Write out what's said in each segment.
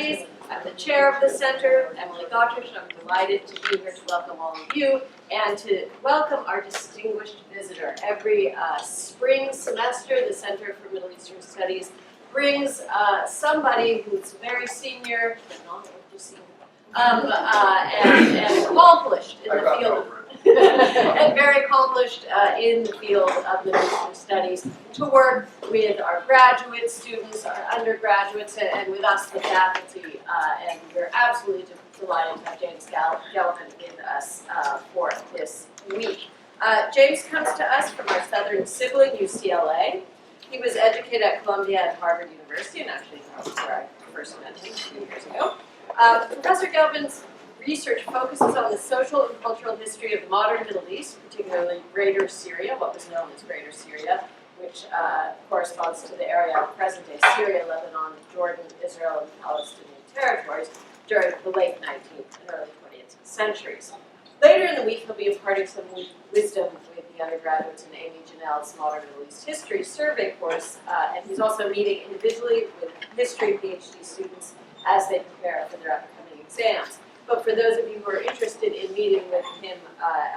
Studies. I'm the chair of the center, Emily Gottridge, and I'm delighted to be here to welcome all of you and to welcome our distinguished visitor. Every spring semester, the Center for Middle Eastern Studies brings somebody who's very senior, but not too senior, and accomplished in the field and very accomplished in the field of Middle Eastern Studies to work with our graduate students, our undergraduates, and with us, the faculty. And we're absolutely delighted to have James Gelvin with us for this week. James comes to us from our southern sibling, UCLA. He was educated at Columbia and Harvard University, and actually that's where I first met him a few years ago. Professor Gelvin's research focuses on the social and cultural history of the modern Middle East, particularly Greater Syria, what was known as Greater Syria, which corresponds to the area of present-day Syria, Lebanon, Jordan, Israel, and Palestinian territories during the late 19th and early 20th centuries. Later in the week, he'll be imparting some wisdom with the undergraduates in Amy Janelle's Modern Middle East History survey course, and he's also meeting individually with history PhD students as they prepare for their upcoming exams. But for those of you who are interested in meeting with him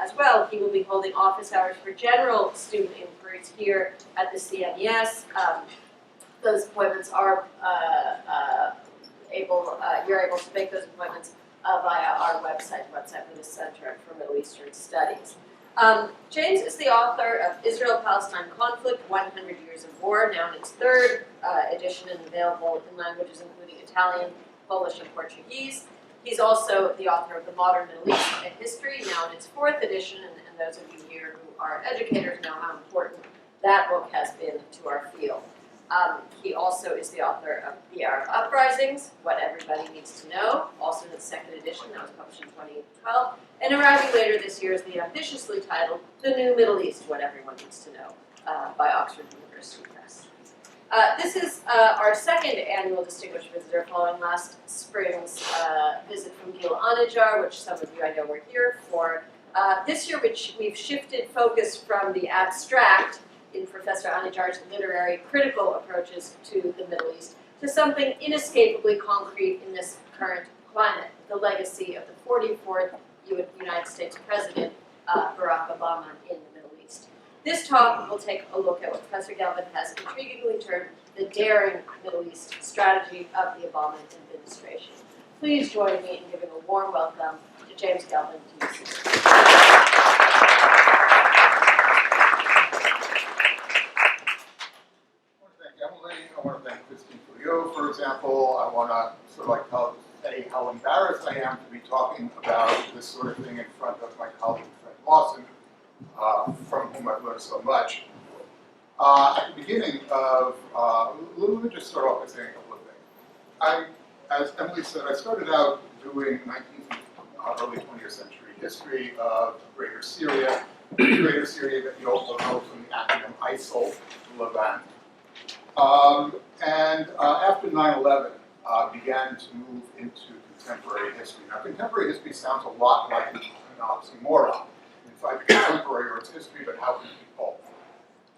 as well, he will be holding office hours for general student inquiries here at the CMES. Those appointments are you're able to make those appointments via our website for the Center for Middle Eastern Studies. James is the author of Israel-Palestine Conflict, 100 Years of War, now in its third edition and available in languages including Italian, Polish, and Portuguese. He's also the author of The Modern Middle East and History, now in its fourth edition, and those of you here who are educators know how important that book has been to our field. He also is the author of The Arab Uprisings, What Everybody Needs to Know, also in its second edition, that was published in 2012, and arriving later this year is the ambitiously titled The New Middle East, What Everyone Needs to Know, by Oxford University Press. This is our second annual Distinguished Visitor following last spring's visit from Gil Anajar, which some of you I know were here for. This year, which we've shifted focus from the abstract in Professor Anajar's literary critical approaches to the Middle East to something inescapably concrete in this current climate, the legacy of the 44th United States President, Barack Obama, in the Middle East. This talk will take a look at what Professor Gelvin has intriguingly termed the daring Middle East strategy of the Obama administration. Please join me in giving a warm welcome to James Gelvin to UCLA. I want to thank Christine Fouillot, for example. I want to sort of say how embarrassed I am to be talking about this sort of thing in front of my colleague Fred Lawson, from whom I've learned so much. At the beginning of, let me just start off by saying a couple of things. As Emily said, I started out doing 19th, early 20th century history of Greater Syria. Greater Syria that you also know from the acronym ISIL, Levant. After 9/11, began to move into contemporary history. Now, contemporary history sounds a lot like an oxymoron. It's either contemporary or it's history, but how can it be both?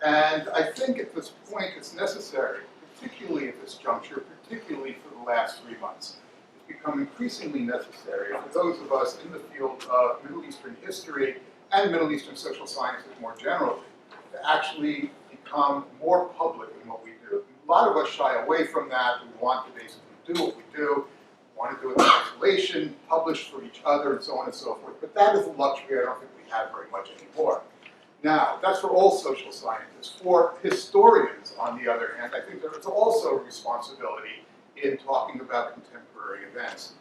And I think at this point it's necessary, particularly at this juncture, particularly for the last 3 months, it's become increasingly necessary for those of us in the field of Middle Eastern history and Middle Eastern social sciences more generally to actually become more public in what we do. A lot of us shy away from that. We want to basically do what we do. We want to do it in isolation, publish for each other, and so on and so forth. But that is a luxury I don't think we have very much anymore. Now, that's for all social scientists. For historians, on the other hand, I think there is also a responsibility in talking about contemporary events.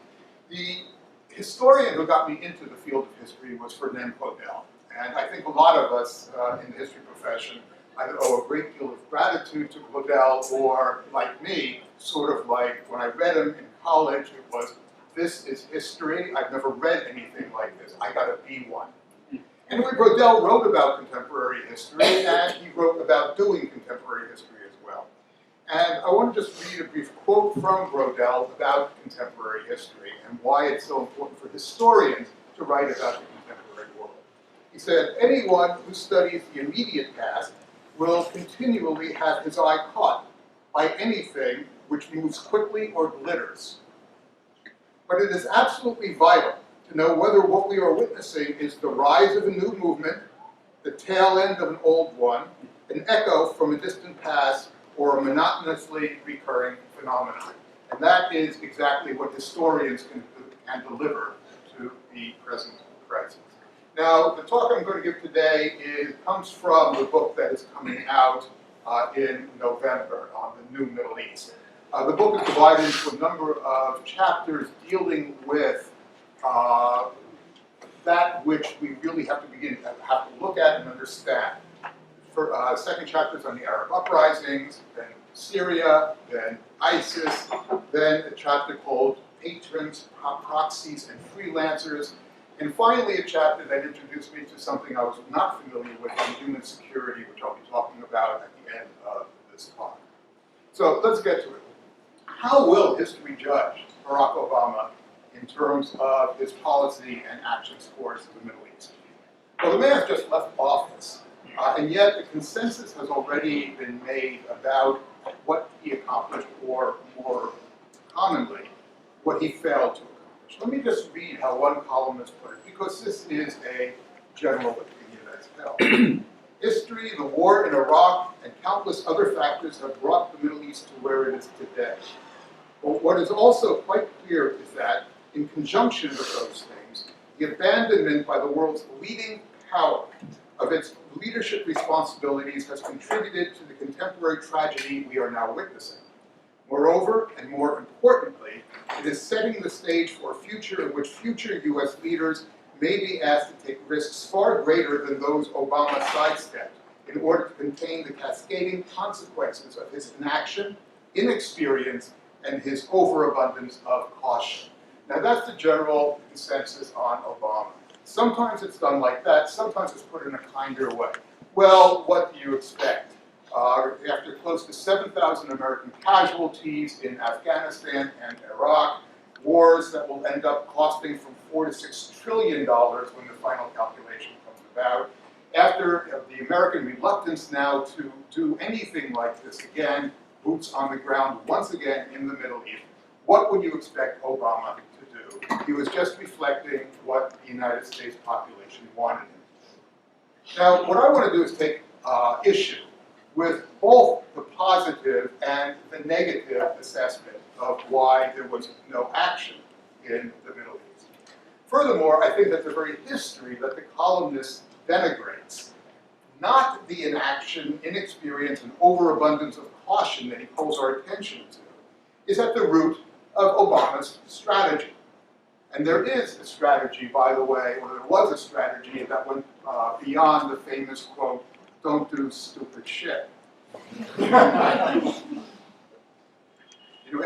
The historian who got me into the field of history was Ferdinand Codel. And I think a lot of us in the history profession either owe a great deal of gratitude to Codel or, like me, sort of like when I read him in college, it was, this is history. I've never read anything like this. I got a B1. Anyway, Codel wrote about contemporary history, and he wrote about doing contemporary history as well. And I want to just read a brief quote from Codel about contemporary history and why it's so important for historians to write about the contemporary world. He said, anyone who studies the immediate past will continually have his eye caught by anything which moves quickly or glitters. But it is absolutely vital to know whether what we are witnessing is the rise of a new movement, the tail end of an old one, an echo from a distant past, or a monotonously recurring phenomenon. And that is exactly what historians can deliver to the present crisis. Now, the talk I'm going to give today comes from the book that is coming out in November on the New Middle East. The book is divided into a number of chapters dealing with that which we really have to look at and understand. Second chapter is on the Arab uprisings, then Syria, then ISIS, then a chapter called Patrons, Proxies, and Freelancers, and finally a chapter that introduced me to something I was not familiar with on human security, which I'll be talking about at the end of this talk. So let's get to it. How will history judge Barack Obama in terms of his policy and actions towards the Middle East? Well, the man has just left office, and yet the consensus has already been made about what he accomplished, or more commonly, what he failed to accomplish. Let me just read how one columnist put it, because this is a general opinion as hell. History, the war in Iraq, and countless other factors have brought the Middle East to where it is today. But what is also quite clear is that, in conjunction with those things, the abandonment by the world's leading power of its leadership responsibilities has contributed to the contemporary tragedy we are now witnessing. Moreover, and more importantly, it is setting the stage for a future in which future U.S. leaders may be asked to take risks far greater than those Obama sidestepped in order to contain the cascading consequences of his inaction, inexperience, and his overabundance of caution. Now that's the general consensus on Obama. Sometimes it's done like that, sometimes it's put in a kinder way. Well, what do you expect? After close to 7,000 American casualties in Afghanistan and Iraq, wars that will end up costing from $4 to $6 trillion when the final calculation comes about, after the American reluctance now to do anything like this again, boots on the ground once again in the Middle East, what would you expect Obama to do? He was just reflecting what the United States population wanted him to do. Now, what I want to do is take issue with both the positive and the negative assessment of why there was no action in the Middle East. Furthermore, I think that the very history that the columnist denigrates, not the inaction, inexperience, and overabundance of caution that he calls our attention to, is at the root of Obama's strategy. And there is a strategy, by the way, or there was a strategy that went beyond the famous quote, "Don't do stupid shit."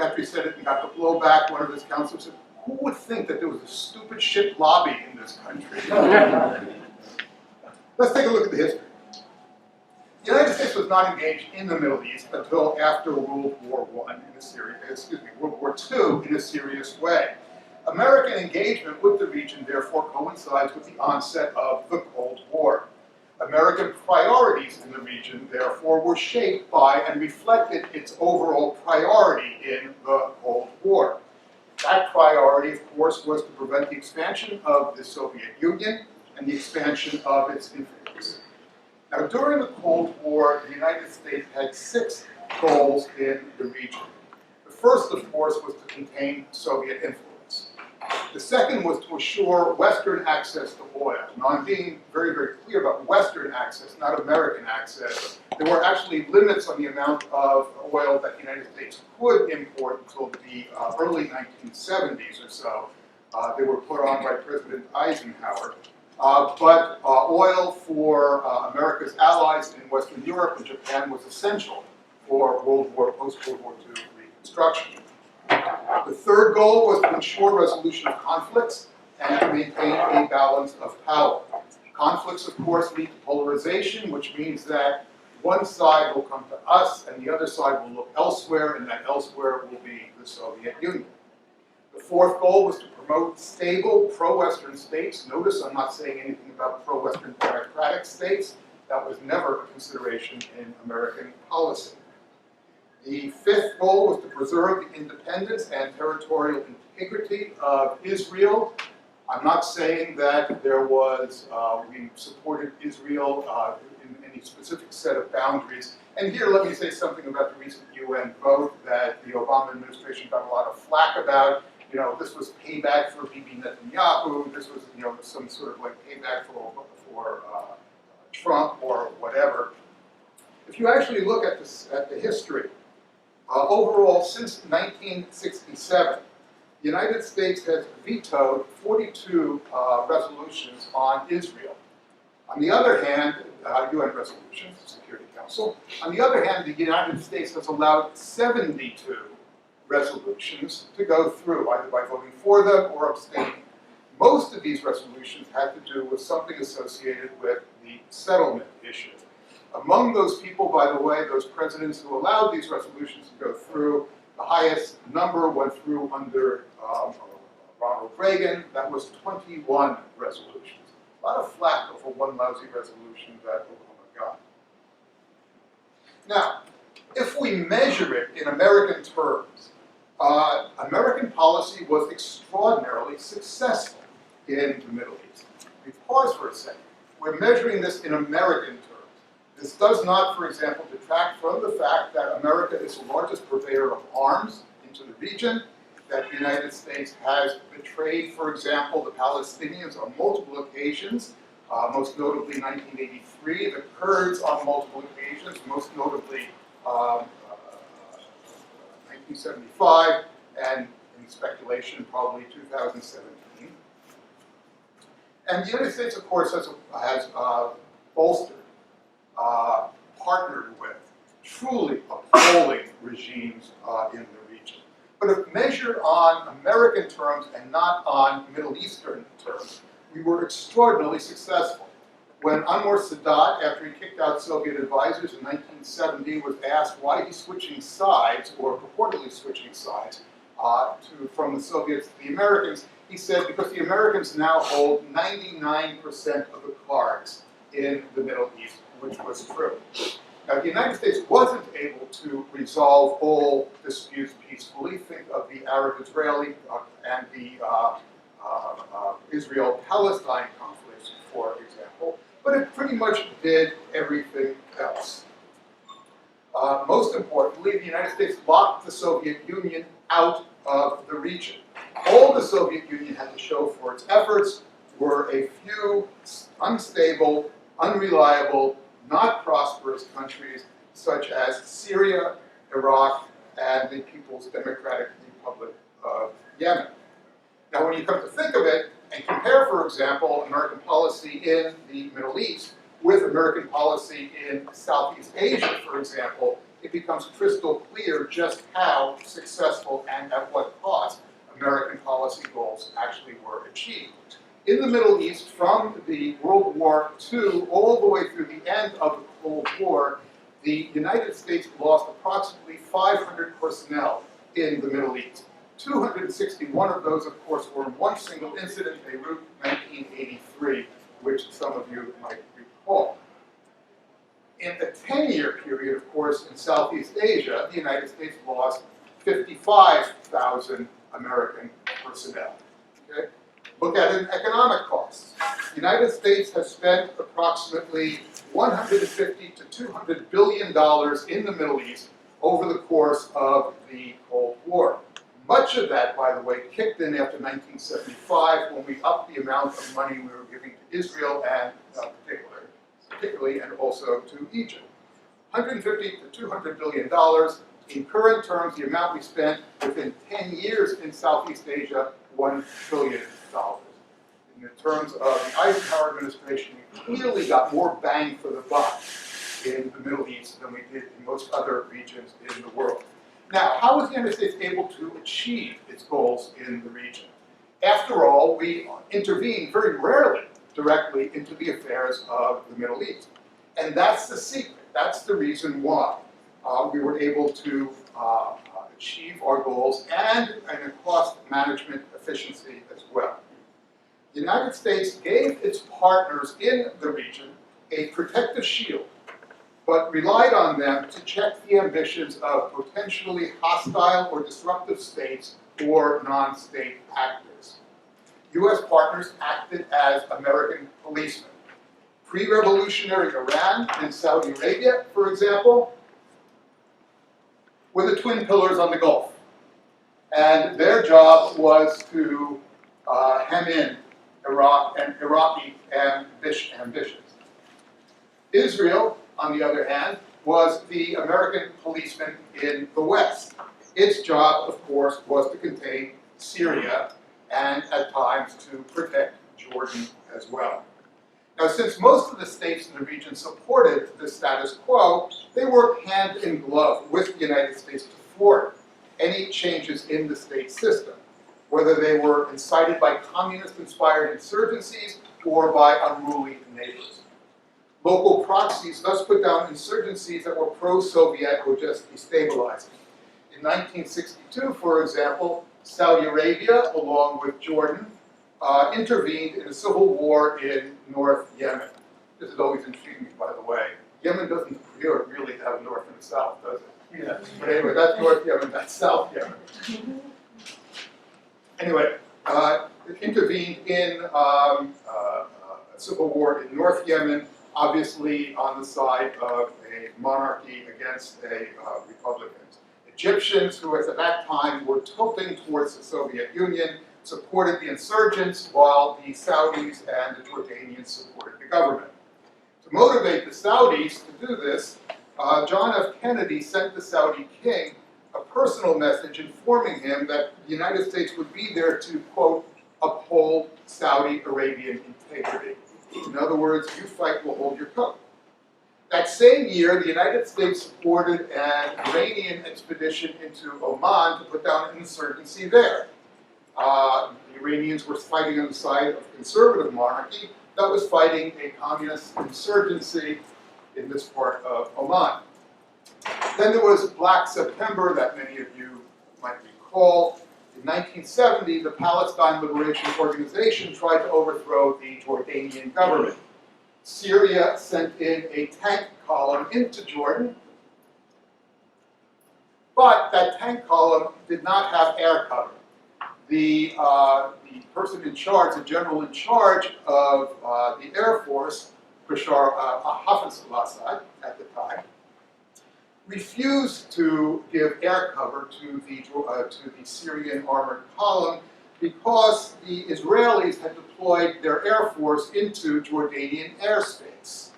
After he said it and got the blowback, one of his counselors said, "Who would think that there was a stupid shit lobby in this country?" Let's take a look at the history. The United States was not engaged in the Middle East until after World War II in a serious way. American engagement with the region therefore coincides with the onset of the Cold War. American priorities in the region, therefore, were shaped by and reflected its overall priority in the Cold War. That priority, of course, was to prevent the expansion of the Soviet Union and the expansion of its influence. Now, during the Cold War, the United States had 6 goals in the region. The first, of course, was to contain Soviet influence. The second was to assure Western access to oil. Now, I'm being very, very clear about Western access, not American access. There were actually limits on the amount of oil that the United States could import until the early 1970s or so. They were put on by President Eisenhower. But oil for America's allies in Western Europe and Japan was essential for post-World War II reconstruction. The third goal was to ensure resolution of conflicts and to maintain a balance of power. Conflicts, of course, lead to polarization, which means that one side will come to us and the other side will look elsewhere, and that elsewhere will be the Soviet Union. The fourth goal was to promote stable pro-Western states. Notice I'm not saying anything about pro-Western democratic states. That was never a consideration in American policy. The fifth goal was to preserve the independence and territorial integrity of Israel. I'm not saying that there was, we supported Israel in any specific set of boundaries. And here, let me say something about the recent UN vote that the Obama administration got a lot of flack about. You know, this was payback for Bibi Netanyahu. This was, you know, some sort of like payback for Trump or whatever. If you actually look at this, at the history, overall, since 1967, the United States has vetoed 42 resolutions on Israel. On the other hand, UN resolutions, Security Council. On the other hand, the United States has allowed 72 resolutions to go through, either by voting for them or abstaining. Most of these resolutions had to do with something associated with the settlement issue. Among those people, by the way, those presidents who allowed these resolutions to go through, the highest number went through under Ronald Reagan. That was 21 resolutions. A lot of flack over one lousy resolution that Obama got. Now, if we measure it in American terms, American policy was extraordinarily successful in the Middle East. We pause for a second. We're measuring this in American terms. This does not, for example, detract from the fact that America is the largest purveyor of arms into the region, that the United States has betrayed, for example, the Palestinians on multiple occasions, most notably 1983, the Kurds on multiple occasions, most notably 1975, and in speculation, probably 2017. And the United States, of course, has bolstered, partnered with truly appalling regimes in the region. But if measured on American terms and not on Middle Eastern terms, we were extraordinarily successful. When Anwar Sadat, after he kicked out Soviet advisors in 1970, was asked why he's switching sides, or purportedly switching sides, from the Soviets to the Americans, he said, because the Americans now hold 99% of the cards in the Middle East, which was true. Now, the United States wasn't able to resolve all disputes peacefully. Think of the Arab-Israeli and the Israel-Palestine conflicts, for example, but it pretty much did everything else. Most importantly, the United States locked the Soviet Union out of the region. All the Soviet Union had to show for its efforts were a few unstable, unreliable, not prosperous countries such as Syria, Iraq, and the People's Democratic Republic of Yemen. Now, when you come to think of it and compare, for example, American policy in the Middle East with American policy in Southeast Asia, for example, it becomes crystal clear just how successful and at what cost American policy goals actually were achieved. In the Middle East, from the World War II all the way through the end of the Cold War, the United States lost approximately 500 personnel in the Middle East. 261 of those, of course, were in one single incident, Beirut, 1983, which some of you might recall. In a 10-year period, of course, in Southeast Asia, the United States lost 55,000 American personnel. Okay? Look at it in economic costs. The United States has spent approximately $150 to $200 billion in the Middle East over the course of the Cold War. Much of that, by the way, kicked in after 1975 when we upped the amount of money we were giving to Israel and particularly and also to Egypt. $150 to $200 billion. In current terms, the amount we spent within 10 years in Southeast Asia, $1 trillion. In terms of the Eisenhower administration, we clearly got more bang for the buck in the Middle East than we did in most other regions in the world. Now, how was the United States able to achieve its goals in the region? After all, we intervene very rarely directly into the affairs of the Middle East. And that's the secret. That's the reason why we were able to achieve our goals and a cost management efficiency as well. The United States gave its partners in the region a protective shield, but relied on them to check the ambitions of potentially hostile or disruptive states or non-state actors. U.S. partners acted as American policemen. Pre-revolutionary Iran and Saudi Arabia, for example, were the twin pillars on the Gulf. And their job was to hem in Iraq and Iraqi ambitions. Israel, on the other hand, was the American policeman in the West. Its job, of course, was to contain Syria and, at times, to protect Jordan as well. Now, since most of the states in the region supported the status quo, they worked hand in glove with the United States to thwart any changes in the state system, whether they were incited by communist-inspired insurgencies or by unruly neighbors. Local proxies thus put down insurgencies that were pro-Soviet or just destabilizing. In 1962, for example, Saudi Arabia, along with Jordan, intervened in a civil war in North Yemen. This has always intrigued me, by the way. Yemen doesn't really have north and south, does it? Yeah. But anyway, that's North Yemen, that's South Yemen. Anyway, it intervened in a civil war in North Yemen, obviously on the side of a monarchy against a republican. Egyptians, who at that time were tilting towards the Soviet Union, supported the insurgents, while the Saudis and the Jordanians supported the government. To motivate the Saudis to do this, John F. Kennedy sent the Saudi king a personal message informing him that the United States would be there to, quote, uphold Saudi Arabian integrity. In other words, you fight, we'll hold your coat. That same year, the United States supported an Iranian expedition into Oman to put down an insurgency there. The Iranians were fighting on the side of conservative monarchy that was fighting a communist insurgency in this part of Oman. Then there was Black September that many of you might recall. In 1970, the Palestine Liberation Organization tried to overthrow the Jordanian government. Syria sent in a tank column into Jordan, but that tank column did not have air cover. The person in charge, the general in charge of the Air Force, Bashar Hafez al-Assad at the time, refused to give air cover to the Syrian armored column because the Israelis had deployed their air force into Jordanian airspace.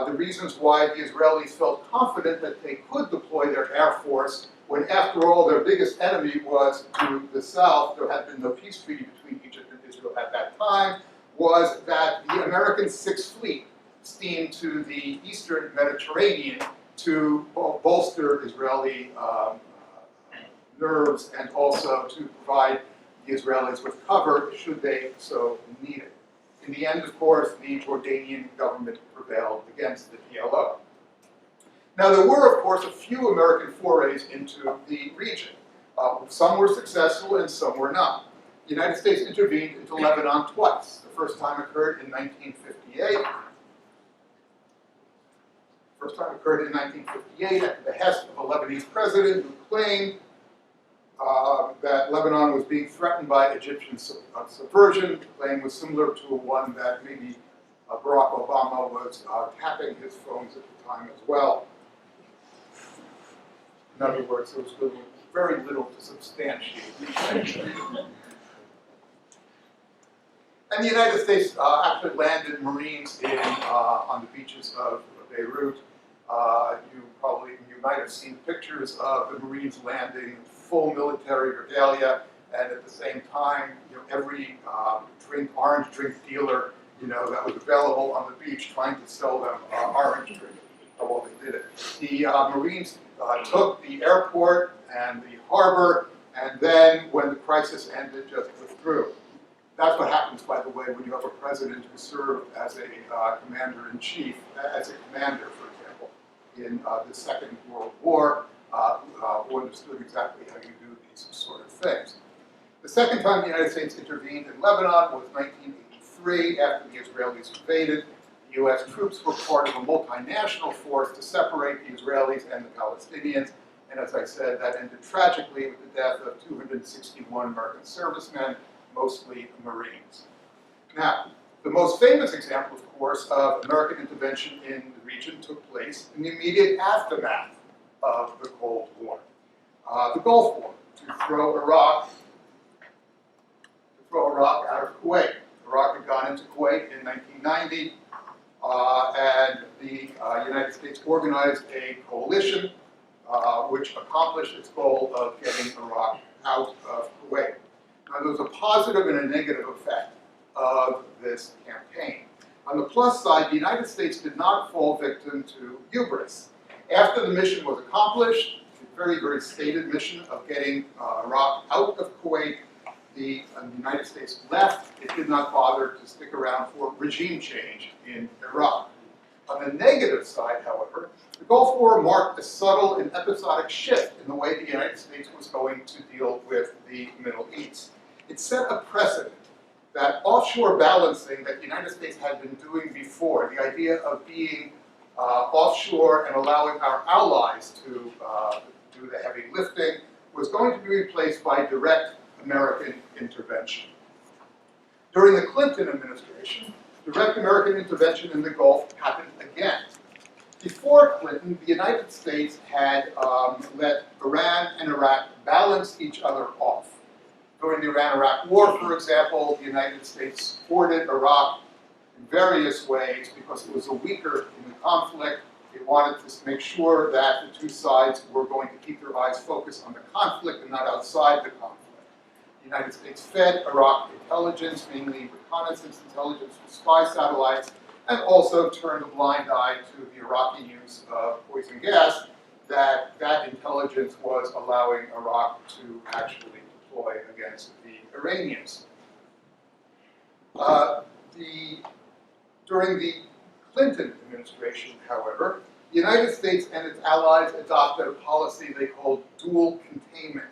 The reasons why the Israelis felt confident that they could deploy their air force when, after all, their biggest enemy was to the south, there had been no peace treaty between Egypt and Israel at that time, was that the American Sixth Fleet steamed to the eastern Mediterranean to bolster Israeli nerves and also to provide the Israelis with cover should they so need it. In the end, of course, the Jordanian government prevailed against the PLO. Now, there were, of course, a few American forays into the region. Some were successful and some were not. The United States intervened into Lebanon twice. The first time occurred in 1958. First time occurred in 1958 at the behest of a Lebanese president who claimed that Lebanon was being threatened by Egyptian subversion. The claim was similar to one that maybe Barack Obama was tapping his phones at the time as well. In other words, there was very little to substantiate these claims. And the United States actually landed Marines on the beaches of Beirut. You might have seen pictures of the Marines landing full military regalia, and at the same time, every orange drink dealer, that was available on the beach trying to sell them orange drink while they did it. The Marines took the airport and the harbor, and then when the crisis ended, just withdrew. That's what happens, by the way, when you have a president who served as a commander-in-chief, as a commander, for example, in the Second World War, who understood exactly how you do these sort of things. The second time the United States intervened in Lebanon was 1983, after the Israelis invaded. The U.S. troops were part of a multinational force to separate the Israelis and the Palestinians. And as I said, that ended tragically with the death of 261 American servicemen, mostly Marines. Now, the most famous example, of course, of American intervention in the region took place in the immediate aftermath of the Cold War. The Gulf War, to throw Iraq out of Kuwait. Iraq had gone into Kuwait in 1990, and the United States organized a coalition which accomplished its goal of getting Iraq out of Kuwait. Now, there was a positive and a negative effect of this campaign. On the plus side, the United States did not fall victim to hubris. After the mission was accomplished, a very, very stated mission of getting Iraq out of Kuwait, the United States left. It did not bother to stick around for regime change in Iraq. On the negative side, however, the Gulf War marked a subtle and episodic shift in the way the United States was going to deal with the Middle East. It set a precedent that offshore balancing that the United States had been doing before, the idea of being offshore and allowing our allies to do the heavy lifting, was going to be replaced by direct American intervention. During the Clinton administration, direct American intervention in the Gulf happened again. Before Clinton, the United States had let Iran and Iraq balance each other off. During the Iran-Iraq War, for example, the United States supported Iraq in various ways because it was a weaker in the conflict. It wanted to make sure that the two sides were going to keep their eyes focused on the conflict and not outside the conflict. The United States fed Iraq intelligence, mainly reconnaissance intelligence with spy satellites, and also turned a blind eye to the Iraqi use of poison gas that intelligence was allowing Iraq to actually deploy against the Iranians. During the Clinton administration, however, the United States and its allies adopted a policy they called dual containment.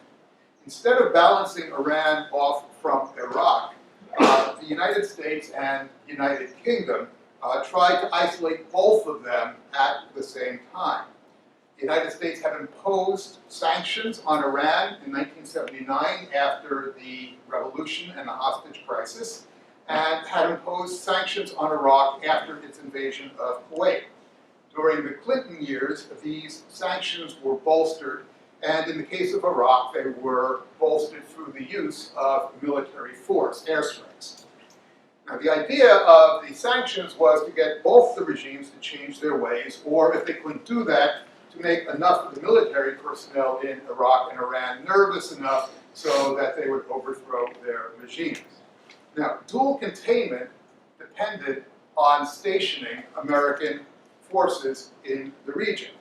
Instead of balancing Iran off from Iraq, the United States and the United Kingdom tried to isolate both of them at the same time. The United States had imposed sanctions on Iran in 1979 after the revolution and the hostage crisis, and had imposed sanctions on Iraq after its invasion of Kuwait. During the Clinton years, these sanctions were bolstered, and in the case of Iraq, they were bolstered through the use of military force, airstrikes. Now, the idea of the sanctions was to get both the regimes to change their ways, or if they couldn't do that, to make enough of the military personnel in Iraq and Iran nervous enough so that they would overthrow their regimes. Now, dual containment depended on stationing American forces in the region.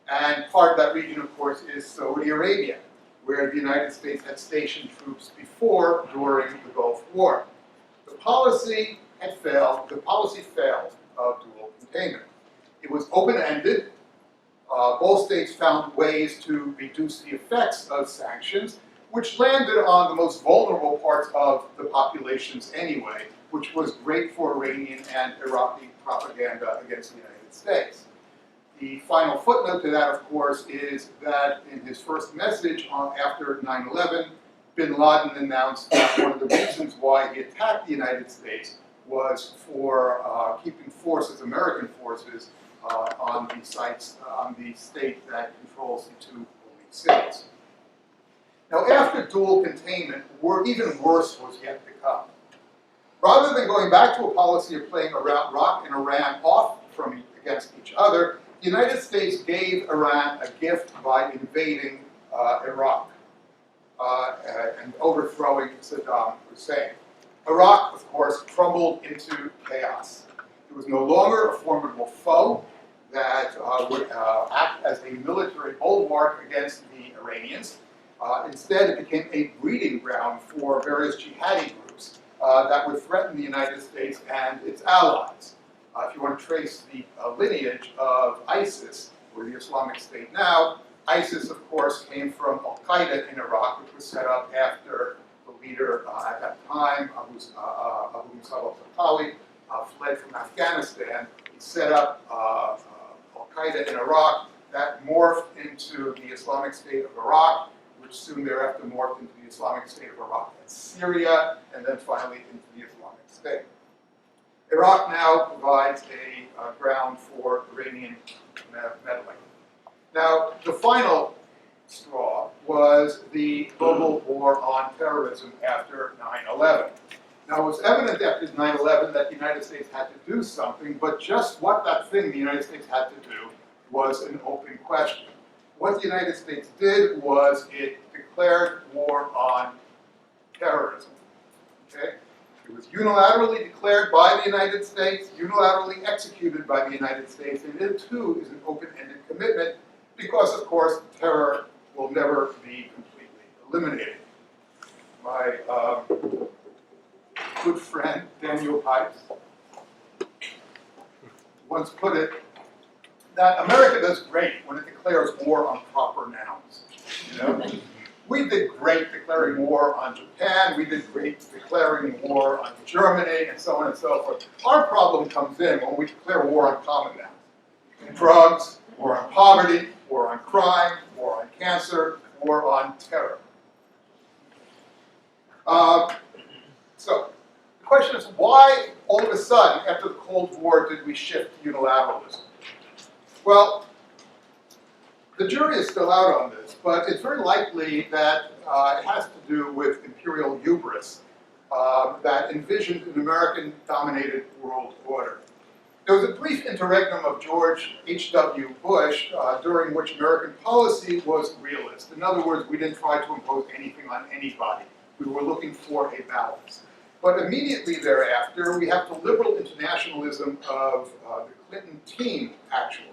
And part of that region, of course, is Saudi Arabia, where the United States had stationed troops before during the Gulf War. The policy had failed. The policy failed of dual containment. It was open-ended. Both states found ways to reduce the effects of sanctions, which landed on the most vulnerable parts of the populations anyway, which was great for Iranian and Iraqi propaganda against the United States. The final footnote to that, of course, is that in his first message after 9/11, bin Laden announced that one of the reasons why he attacked the United States was for keeping forces, American forces, on the sites, on the state that controls the two holy cities. Now, after dual containment, even worse was yet to come. Rather than going back to a policy of playing Iraq and Iran off from against each other, the United States gave Iran a gift by invading Iraq and overthrowing Saddam Hussein. Iraq, of course, crumbled into chaos. It was no longer a formidable foe that would act as a military bulwark against the Iranians. Instead, it became a breeding ground for various jihadi groups that would threaten the United States and its allies. If you want to trace the lineage of ISIS, or the Islamic State now, ISIS, of course, came from Al-Qaeda in Iraq, which was set up after the leader at that time, Abu Musab al-Zarqawi, fled from Afghanistan. He set up Al-Qaeda in Iraq, that morphed into the Islamic State of Iraq, which soon thereafter morphed into the Islamic State of Iraq and Syria, and then finally into the Islamic State. Iraq now provides a ground for Iranian meddling. Now, the final straw was the global war on terrorism after 9/11. Now, it was evident after 9/11 that the United States had to do something, but just what that thing the United States had to do was an open question. What the United States did was it declared war on terrorism. Okay? It was unilaterally declared by the United States, unilaterally executed by the United States, and it too is an open-ended commitment because, of course, terror will never be completely eliminated. My good friend Daniel Pipes once put it that America does great when it declares war on proper nouns. You know? We did great declaring war on Japan, we did great declaring war on Germany, and so on and so forth. Our problem comes in when we declare war on common nouns. Drugs, war on poverty, war on crime, war on cancer, war on terror. So, the question is, why all of a sudden, after the Cold War, did we shift to unilateralism? Well, the jury is still out on this, but it's very likely that it has to do with imperial hubris that envisioned an American-dominated world order. There was a brief interregnum of George H.W. Bush during which American policy was realist. In other words, we didn't try to impose anything on anybody. We were looking for a balance. But immediately thereafter, we have the liberal internationalism of the Clinton team, actually,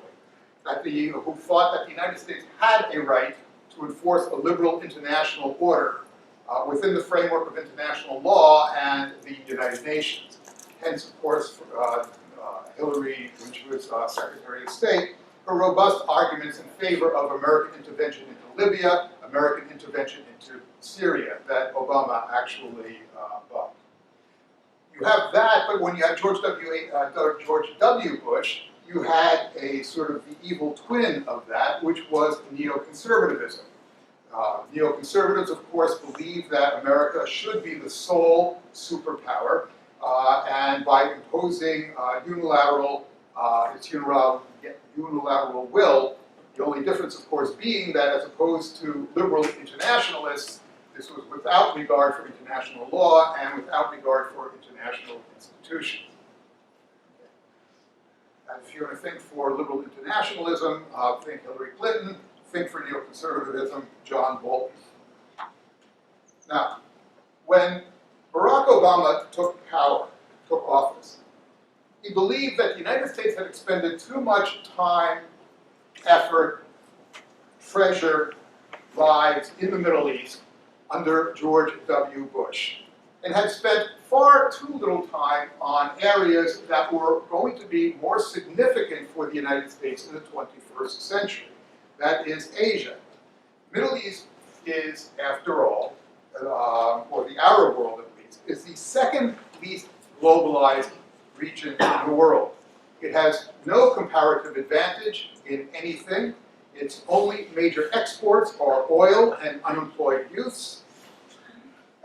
who thought that the United States had a right to enforce a liberal international order within the framework of international law and the United Nations. Hence, of course, Hillary, when she was Secretary of State, her robust arguments in favor of American intervention into Libya, American intervention into Syria, that Obama actually bucked. You have that, but when you had George W. Bush, you had a sort of the evil twin of that, which was neoconservatism. Neoconservatives, of course, believe that America should be the sole superpower, and by imposing unilateral will, the only difference, of course, being that as opposed to liberal internationalists, this was without regard for international law and without regard for international institutions. And if you're going to think for liberal internationalism, think Hillary Clinton. Think for neoconservatism, John Bolton. Now, when Barack Obama took office, he believed that the United States had expended too much time, effort, treasure, lives in the Middle East under George W. Bush, and had spent far too little time on areas that were going to be more significant for the United States in the 21st century. That is Asia. Middle East is, after all, or the Arab world at least, is the second least globalized region in the world. It has no comparative advantage in anything. Its only major exports are oil and unemployed youths.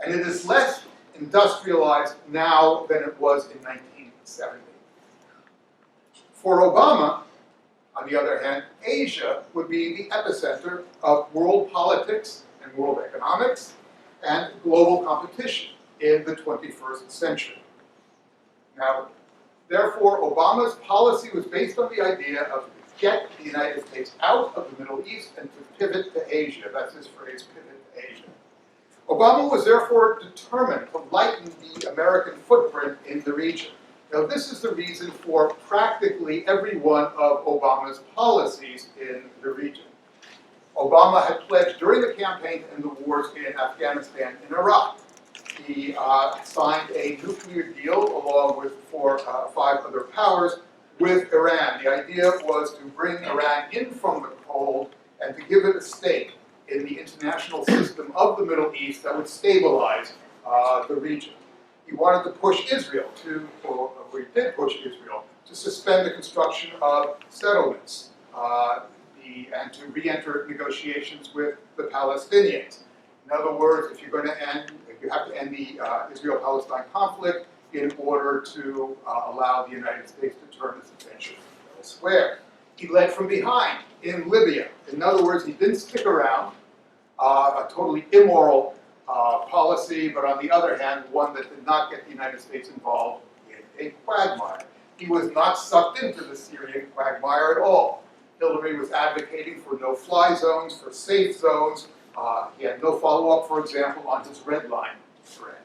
And it is less industrialized now than it was in 1970. For Obama, on the other hand, Asia would be the epicenter of world politics and world economics and global competition in the 21st century. Now, therefore, Obama's policy was based on the idea of get the United States out of the Middle East and to pivot to Asia. That's his phrase, pivot to Asia. Obama was therefore determined to lighten the American footprint in the region. Now, this is the reason for practically every one of Obama's policies in the region. Obama had pledged during the campaign to end the wars in Afghanistan and Iraq. He signed a nuclear deal along with five other powers with Iran. The idea was to bring Iran in from the cold and to give it a stake in the international system of the Middle East that would stabilize the region. He wanted to push Israel he did push Israel to suspend the construction of settlements. and to re-enter negotiations with the Palestinians. In other words, if you have to end the Israel-Palestine conflict in order to allow the United States to turn its attention elsewhere. He led from behind in Libya. In other words, he didn't stick around, a totally immoral policy, but on the other hand, one that did not get the United States involved in a quagmire. He was not sucked into the Syrian quagmire at all. Hillary was advocating for no-fly zones, for safe zones. He had no follow-up, for example, on his red line threat.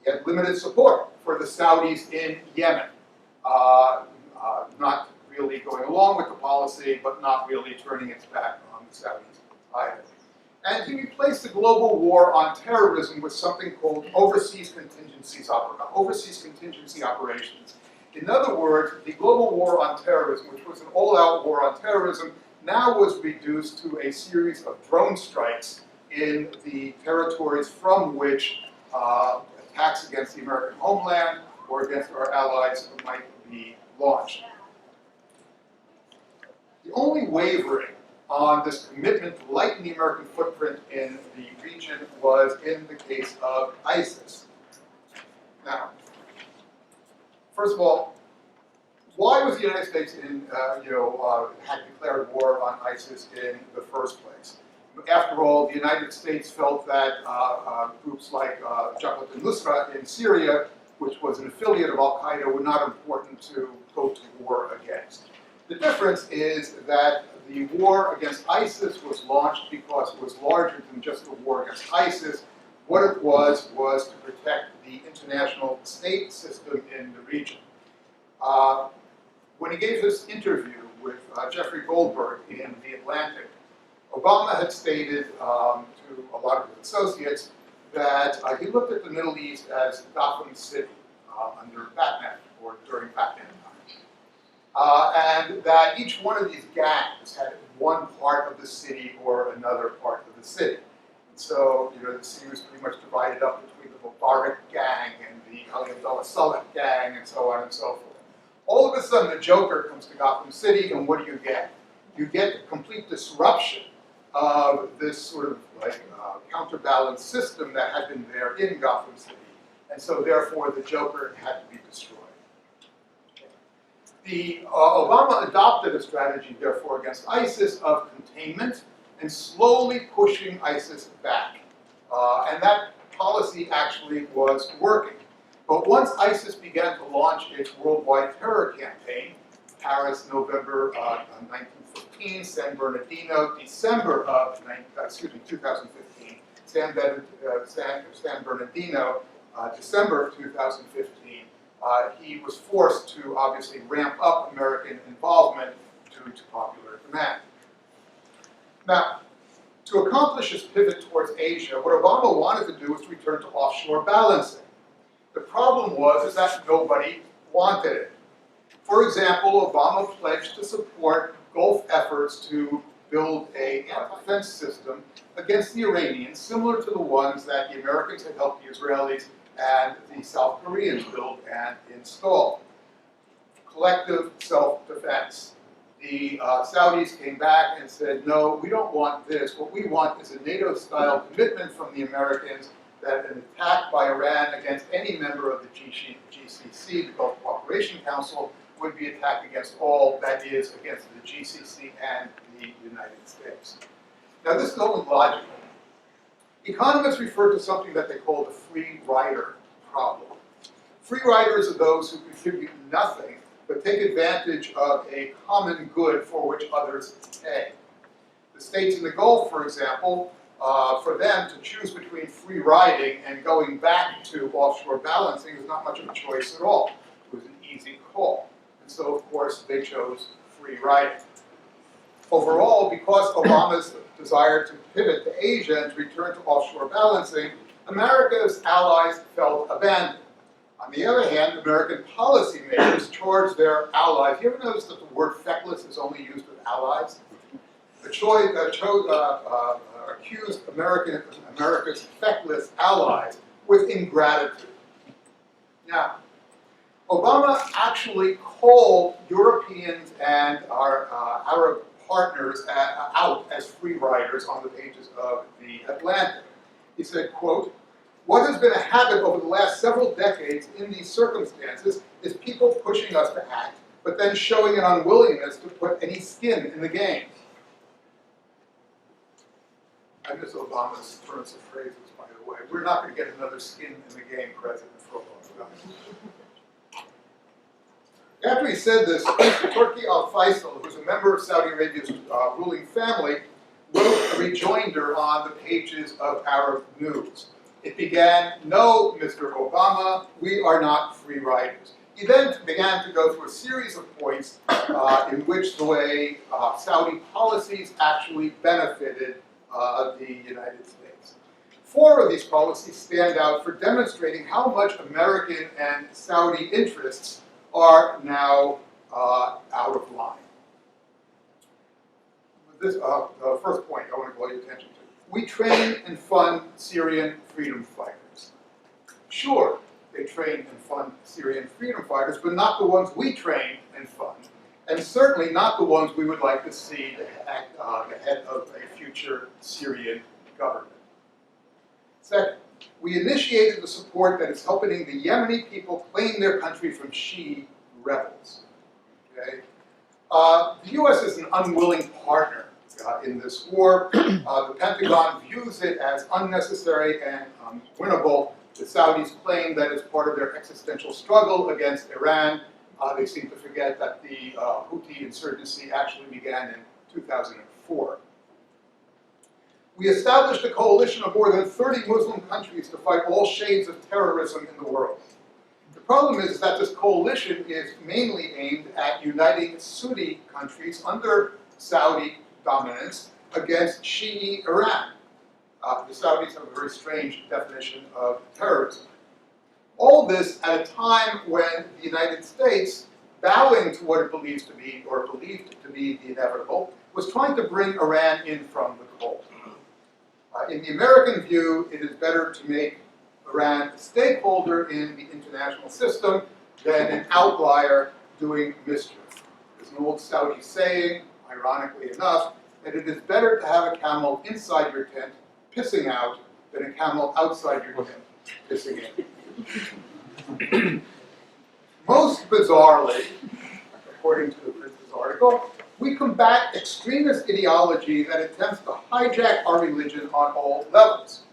He had limited support for the Saudis in Yemen, not really going along with the policy, but not really turning its back on the Saudis either. And he replaced the global war on terrorism with something called overseas contingency operations. In other words, the global war on terrorism, which was an all-out war on terrorism, now was reduced to a series of drone strikes in the territories from which attacks against the American homeland or against our allies might be launched. The only wavering on this commitment to lighten the American footprint in the region was in the case of ISIS. Now, first of all, why was the United States had declared war on ISIS in the first place? After all, the United States felt that groups like Jabhat al-Nusra in Syria, which was an affiliate of Al-Qaeda, were not important to go to war against. The difference is that the war against ISIS was launched because it was larger than just a war against ISIS. What it was to protect the international state system in the region. When he gave this interview with Jeffrey Goldberg in The Atlantic, Obama had stated to a lot of his associates that he looked at the Middle East as Gotham City under Batman, or during Batman times. And that each one of these gangs had one part of the city or another part of the city. And so, the city was pretty much divided up between the Mubarak gang and the Ali Abdullah Saleh gang and so on and so forth. All of a sudden, the Joker comes to Gotham City, and what do? You get the complete disruption of this sort of counterbalance system that had been there in Gotham City. And so therefore the Joker had to be destroyed. Obama adopted a strategy therefore against ISIS of containment and slowly pushing ISIS back. And that policy actually was working. But once ISIS began to launch its worldwide terror campaign, Paris, November 1915, San Bernardino, December of 2015, San Bernardino, December of 2015, he was forced to obviously ramp up American involvement due to popular demand. Now, to accomplish his pivot towards Asia, what Obama wanted to do was to return to offshore balancing. The problem was that nobody wanted it. For example, Obama pledged to support Gulf efforts to build an anti-defense system against the Iranians, similar to the ones that the Americans had helped the Israelis and the South Koreans build and install. Collective self-defense. The Saudis came back and said, no, we don't want this. What we want is a NATO-style commitment from the Americans that an attack by Iran against any member of the GCC, the Gulf Cooperation Council, would be attack against all, that is, against the GCC and the United States. Now, this is only logical. Economists refer to something that they call the free rider problem. Free riders are those who contribute nothing but take advantage of a common good for which others pay. The states in the Gulf, for example, for them to choose between free riding and going back to offshore balancing is not much of a choice at all. It was an easy call. And so, of course, they chose free riding. Overall, because Obama's desire to pivot to Asia and to return to offshore balancing, America's allies felt abandoned. On the other hand, American policymakers charged their allies. You ever notice that the word feckless is only used with allies? Accused America's feckless allies with ingratitude. Now, Obama actually called Europeans and our Arab partners out as free riders on the pages of The Atlantic. He said, quote, "What has been a habit over the last several decades in these circumstances is people pushing us to act, but then showing an unwillingness to put any skin in the game." I miss Obama's turns of phrases, by the way. We're not going to get another skin in the game president for a long time. After he said this, Turki al-Faisal, who's a member of Saudi Arabia's ruling family, wrote a rejoinder on the pages of Arab News. It began, "No, Mr. Obama, we are not free riders." He then began to go through a series of points in which the way Saudi policies actually benefited the United States. 4 of these policies stand out for demonstrating how much American and Saudi interests are now out of line. This first point I want to call your attention to. We train and fund Syrian freedom fighters. Sure, they train and fund Syrian freedom fighters, but not the ones we train and fund, and certainly not the ones we would like to see at the head of a future Syrian government. Second, we initiated the support that is helping the Yemeni people claim their country from Shi'i rebels. Okay? The U.S. is an unwilling partner in this war. The Pentagon views it as unnecessary and unwinnable. The Saudis claim that it's part of their existential struggle against Iran. They seem to forget that the Houthi insurgency actually began in 2004. We established a coalition of more than 30 Muslim countries to fight all shades of terrorism in the world. The problem is that this coalition is mainly aimed at uniting Sunni countries under Saudi dominance against Shi'i Iran. The Saudis have a very strange definition of terrorism. All this at a time when the United States, bowing to what it believes to be, or believed to be the inevitable, was trying to bring Iran in from the cold. In the American view, it is better to make Iran a stakeholder in the international system than an outlier doing mischief. There's an old Saudi saying, ironically enough, that it is better to have a camel inside your tent pissing out than a camel outside your tent pissing in. Most bizarrely, according to this article, we combat extremist ideology that attempts to hijack our religion on all levels.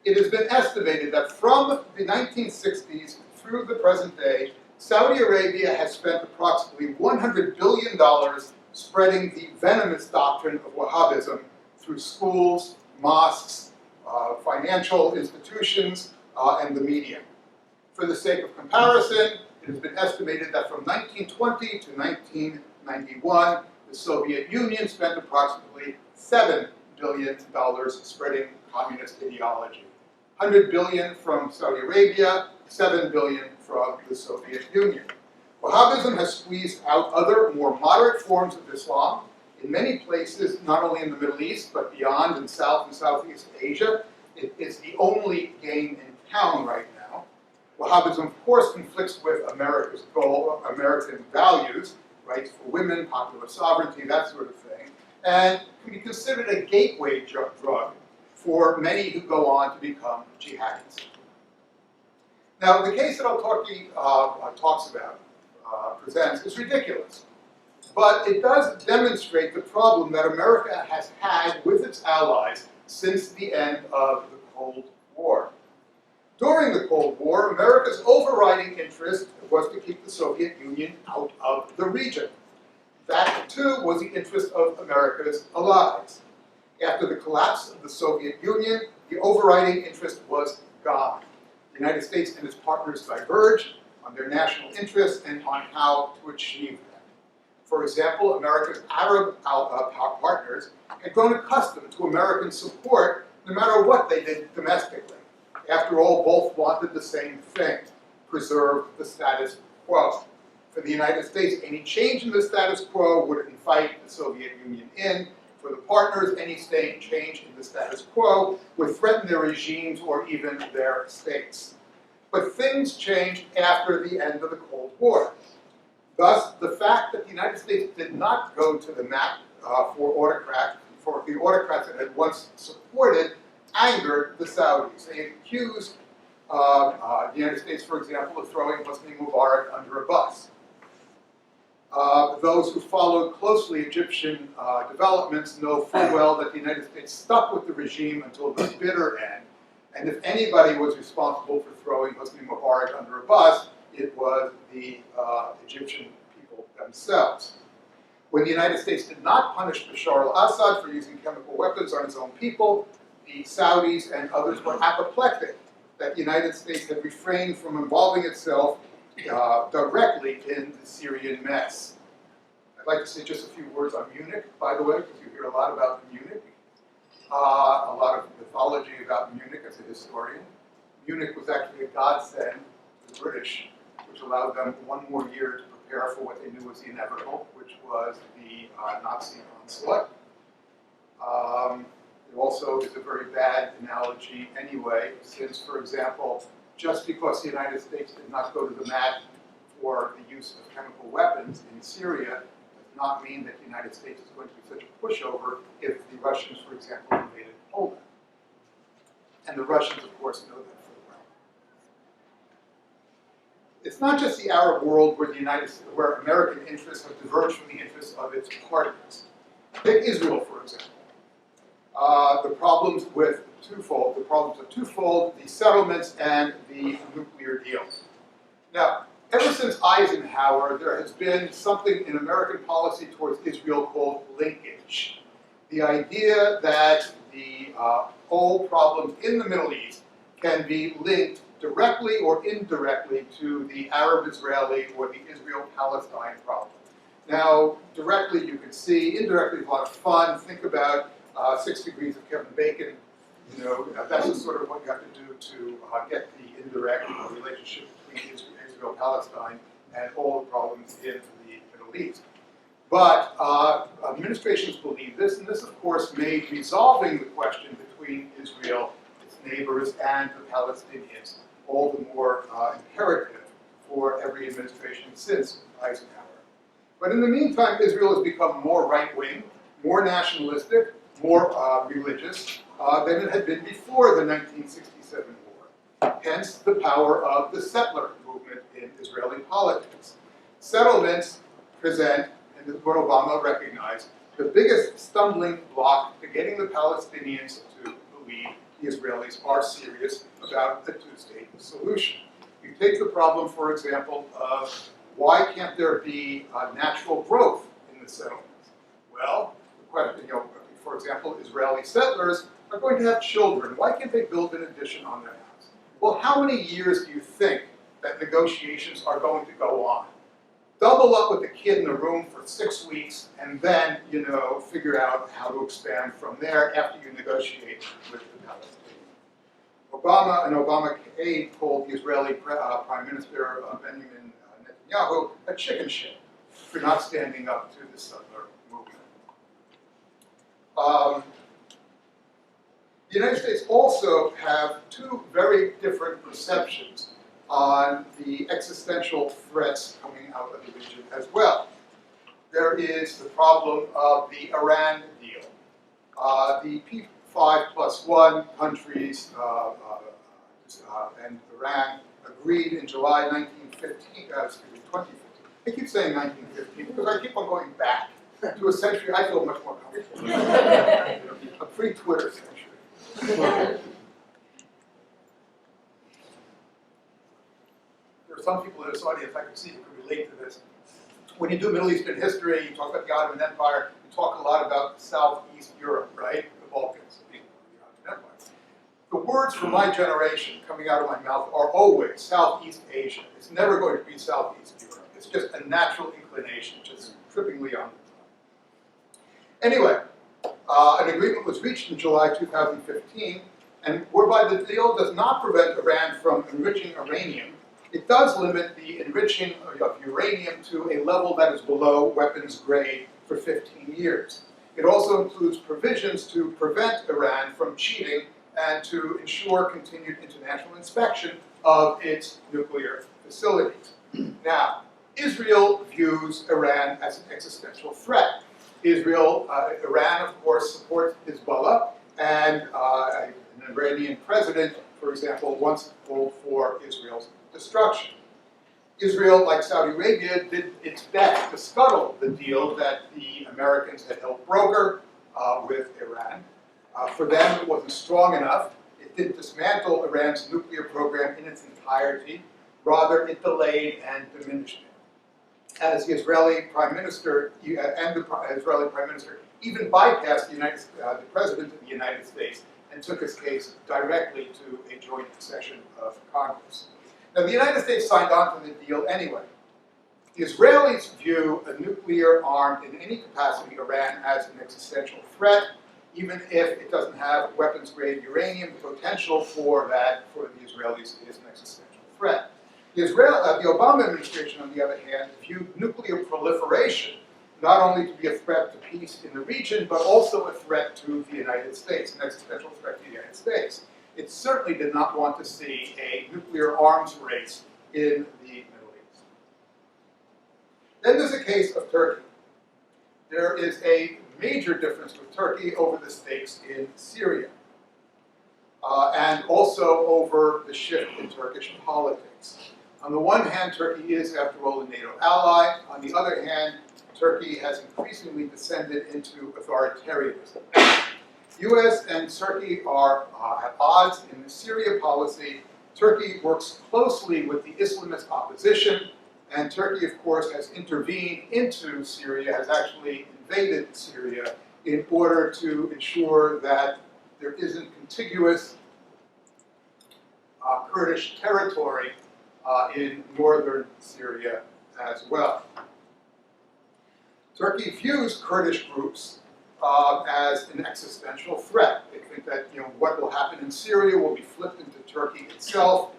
It has been estimated that from the 1960s through the present day, Saudi Arabia has spent approximately $100 billion spreading the venomous doctrine of Wahhabism through schools, mosques, financial institutions, and the media. For the sake of comparison, it has been estimated that from 1920 to 1991, the Soviet Union spent approximately $7 billion spreading communist ideology. $100 billion from Saudi Arabia, $7 billion from the Soviet Union. Wahhabism has squeezed out other, more moderate forms of Islam in many places, not only in the Middle East, but beyond in South and Southeast Asia. It is the only game in town right now. Wahhabism, of course, conflicts with America's goal, American values, rights for women, popular sovereignty, that sort of thing, and can be considered a gateway drug for many who go on to become jihadis. Now, the case that Al-Turki presents is ridiculous, but it does demonstrate the problem that America has had with its allies since the end of the Cold War. During the Cold War, America's overriding interest was to keep the Soviet Union out of the region. That, too, was the interest of America's allies. After the collapse of the Soviet Union, the overriding interest was gone. The United States and its partners diverged on their national interests and on how to achieve them. For example, America's Arab partners had grown accustomed to American support no matter what they did domestically. After all, both wanted the same thing: preserve the status quo. For the United States, any change in the status quo would invite the Soviet Union in. For the partners, any change in the status quo would threaten their regimes or even their states. But things changed after the end of the Cold War. Thus, the fact that the United States did not go to the mat for the autocrats it had once supported angered the Saudis. They accused the United States, for example, of throwing Hosni Mubarak under a bus. Those who followed closely Egyptian developments know full well that the United States stuck with the regime until the bitter end. And if anybody was responsible for throwing Hosni Mubarak under a bus, it was the Egyptian people themselves. When the United States did not punish Bashar al-Assad for using chemical weapons on his own people, the Saudis and others were apoplectic that the United States had refrained from involving itself directly in the Syrian mess. I'd like to say just a few words on Munich, by the way, because you hear a lot about Munich. A lot of mythology about Munich as a historian. Munich was actually a godsend to the British, which allowed them one more year to prepare for what they knew was the inevitable, which was the Nazi onslaught. It also is a very bad analogy anyway, since, for example, just because the United States did not go to the mat for the use of chemical weapons in Syria does not mean that the United States is going to be such a pushover if the Russians, for example, invaded Poland. And the Russians, of course, know that full well. It's not just the Arab world where American interests have diverged from the interests of its partners. Take Israel, for example. The problems are twofold, the settlements and the nuclear deal. Now, ever since Eisenhower, there has been something in American policy towards Israel called linkage. The idea that the all problems in the Middle East can be linked directly or indirectly to the Arab-Israeli or the Israel-Palestine problem. Now, directly you can see, indirectly is a lot of fun. Think about 6 Degrees of Kevin Bacon. You know, that's just sort of what you have to do to get the indirect relationship between Israel-Palestine and all the problems in the Middle East. But administrations believe this, and this, of course, made resolving the question between Israel, its neighbors, and the Palestinians all the more imperative for every administration since Eisenhower. But in the meantime, Israel has become more right-wing, more nationalistic, more religious than it had been before the 1967 war. Hence, the power of the settler movement in Israeli politics. Settlements present, and this is what Obama recognized, the biggest stumbling block to getting the Palestinians to believe the Israelis are serious about a two-state solution. You take the problem, for example, of why can't there be natural growth in the settlements? Well, the question, for example, Israeli settlers are going to have children. Why can't they build an addition on their house? Well, how many years do you think that negotiations are going to go on? Double up with the kid in the room for 6 weeks, and then, figure out how to expand from there after you negotiate with the Palestinians. Obama and Obama aide called the Israeli Prime Minister Benjamin Netanyahu a chicken shit for not standing up to the settler movement. The United States also have two very different perceptions on the existential threats coming out of the region as well. There is the problem of the Iran deal. The P5+1 countries and Iran agreed in July 2015. I keep saying 1915 because I keep on going back to a century I feel much more comfortable. A pre-Twitter century. There are some people in this audience, I can see who can relate to this. When you do Middle Eastern history, you talk about the Ottoman Empire, you talk a lot about Southeast Europe, right? The Balkans, the Ottoman Empire. The words from my generation coming out of my mouth are always Southeast Asia. It's never going to be Southeast Europe. It's just a natural inclination, just trippingly on the tongue. Anyway, an agreement was reached in July 2015, and whereby the deal does not prevent Iran from enriching uranium. It does limit the enriching of uranium to a level that is below weapons grade for 15 years. It also includes provisions to prevent Iran from cheating and to ensure continued international inspection of its nuclear facilities. Now, Israel views Iran as an existential threat. Iran, of course, supports Hezbollah, and an Iranian president, for example, once called for Israel's destruction. Israel, like Saudi Arabia, did its best to scuttle the deal that the Americans had helped broker with Iran. For them, it wasn't strong enough. It didn't dismantle Iran's nuclear program in its entirety. Rather, it delayed and diminished it. As the Israeli Prime Minister and the Israeli Prime Minister even bypassed the President of the United States and took his case directly to a joint session of Congress. Now, the United States signed on to the deal anyway. The Israelis view a nuclear-armed, in any capacity, Iran as an existential threat, even if it doesn't have weapons-grade uranium. The potential for that, for the Israelis, is an existential threat. The Obama administration, on the other hand, viewed nuclear proliferation not only to be a threat to peace in the region, but also a threat to the United States, an existential threat to the United States. It certainly did not want to see a nuclear arms race in the Middle East. Then there's a case of Turkey. There is a major difference with Turkey over the stakes in Syria, and also over the shift in Turkish politics. On the one hand, Turkey is, after all, a NATO ally. On the other hand, Turkey has increasingly descended into authoritarianism. U.S. and Turkey are at odds in the Syria policy. Turkey works closely with the Islamist opposition, and Turkey, of course, has intervened into Syria, has actually invaded Syria in order to ensure that there isn't contiguous Kurdish territory in northern Syria as well. Turkey views Kurdish groups as an existential threat. They think that what will happen in Syria will be flipped into Turkey itself,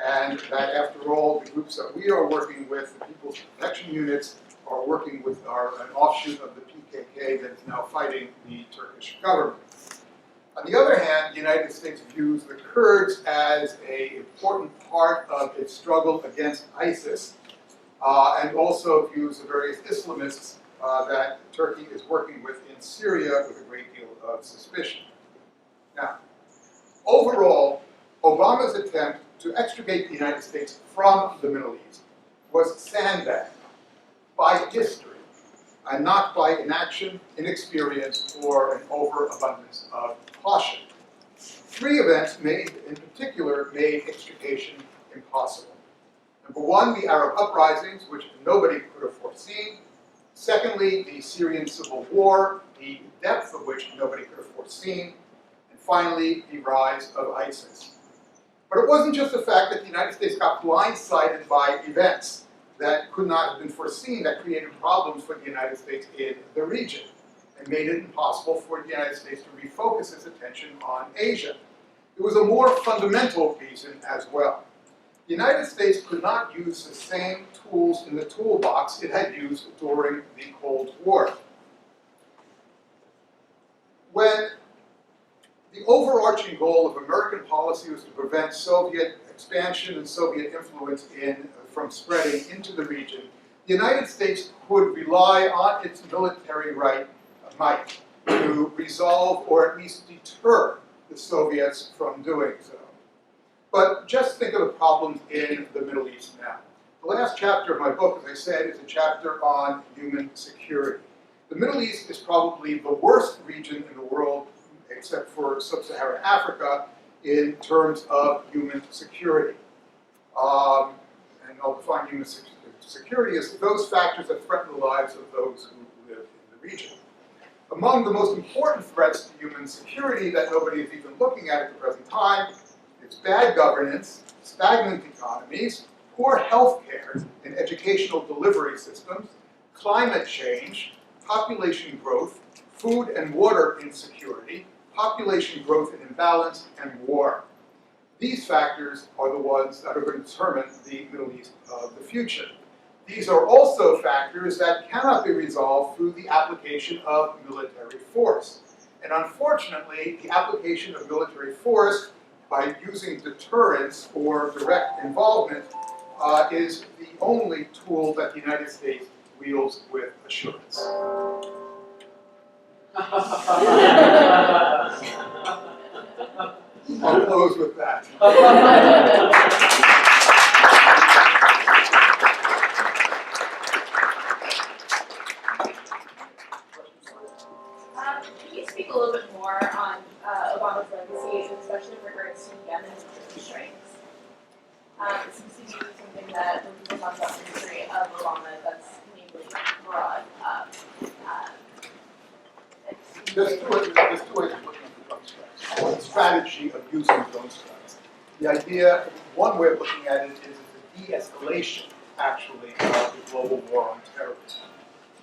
and that after all, the groups that we are working with, the People's Protection Units, are working with an offshoot of the PKK that is now fighting the Turkish government. On the other hand, the United States views the Kurds as an important part of its struggle against ISIS, and also views the various Islamists that Turkey is working with in Syria with a great deal of suspicion. Now, overall, Obama's attempt to extricate the United States from the Middle East was sandbagged by history, and not by inaction, inexperience, or an overabundance of caution. Three events in particular made extrication impossible. Number one, the Arab uprisings, which nobody could have foreseen. Secondly, the Syrian civil war, the depth of which nobody could have foreseen. And finally, the rise of ISIS. But it wasn't just the fact that the United States got blindsided by events that could not have been foreseen that created problems for the United States in the region and made it impossible for the United States to refocus its attention on Asia. There was a more fundamental reason as well. The United States could not use the same tools in the toolbox it had used during the Cold War. When the overarching goal of American policy was to prevent Soviet expansion and Soviet influence from spreading into the region, the United States could rely on its military might to resolve or at least deter the Soviets from doing so. But just think of the problems in the Middle East now. The last chapter of my book, as I said, is a chapter on human security. The Middle East is probably the worst region in the world, except for sub-Saharan Africa, in terms of human security. And I'll define human security as those factors that threaten the lives of those who live in the region. Among the most important threats to human security that nobody is even looking at the present time, it's bad governance, stagnant economies, poor health care and educational delivery systems, climate change, population growth, food and water insecurity, population growth and imbalance, and war. These factors are the ones that are going to determine the Middle East of the future. These are also factors that cannot be resolved through the application of military force. And unfortunately, the application of military force by using deterrence or direct involvement is the only tool that the United States wields with assurance. I'll close with that. Can you speak a little bit more on Obama's legacy, especially in regards to Yemen and strikes? It seems to be something that when people talk about the history of Obama, that's uniquely broad. There's two ways of looking at the drone strikes. The strategy of using drone strikes. The idea, one way of looking at it is the de-escalation, actually, of the global war on terrorism.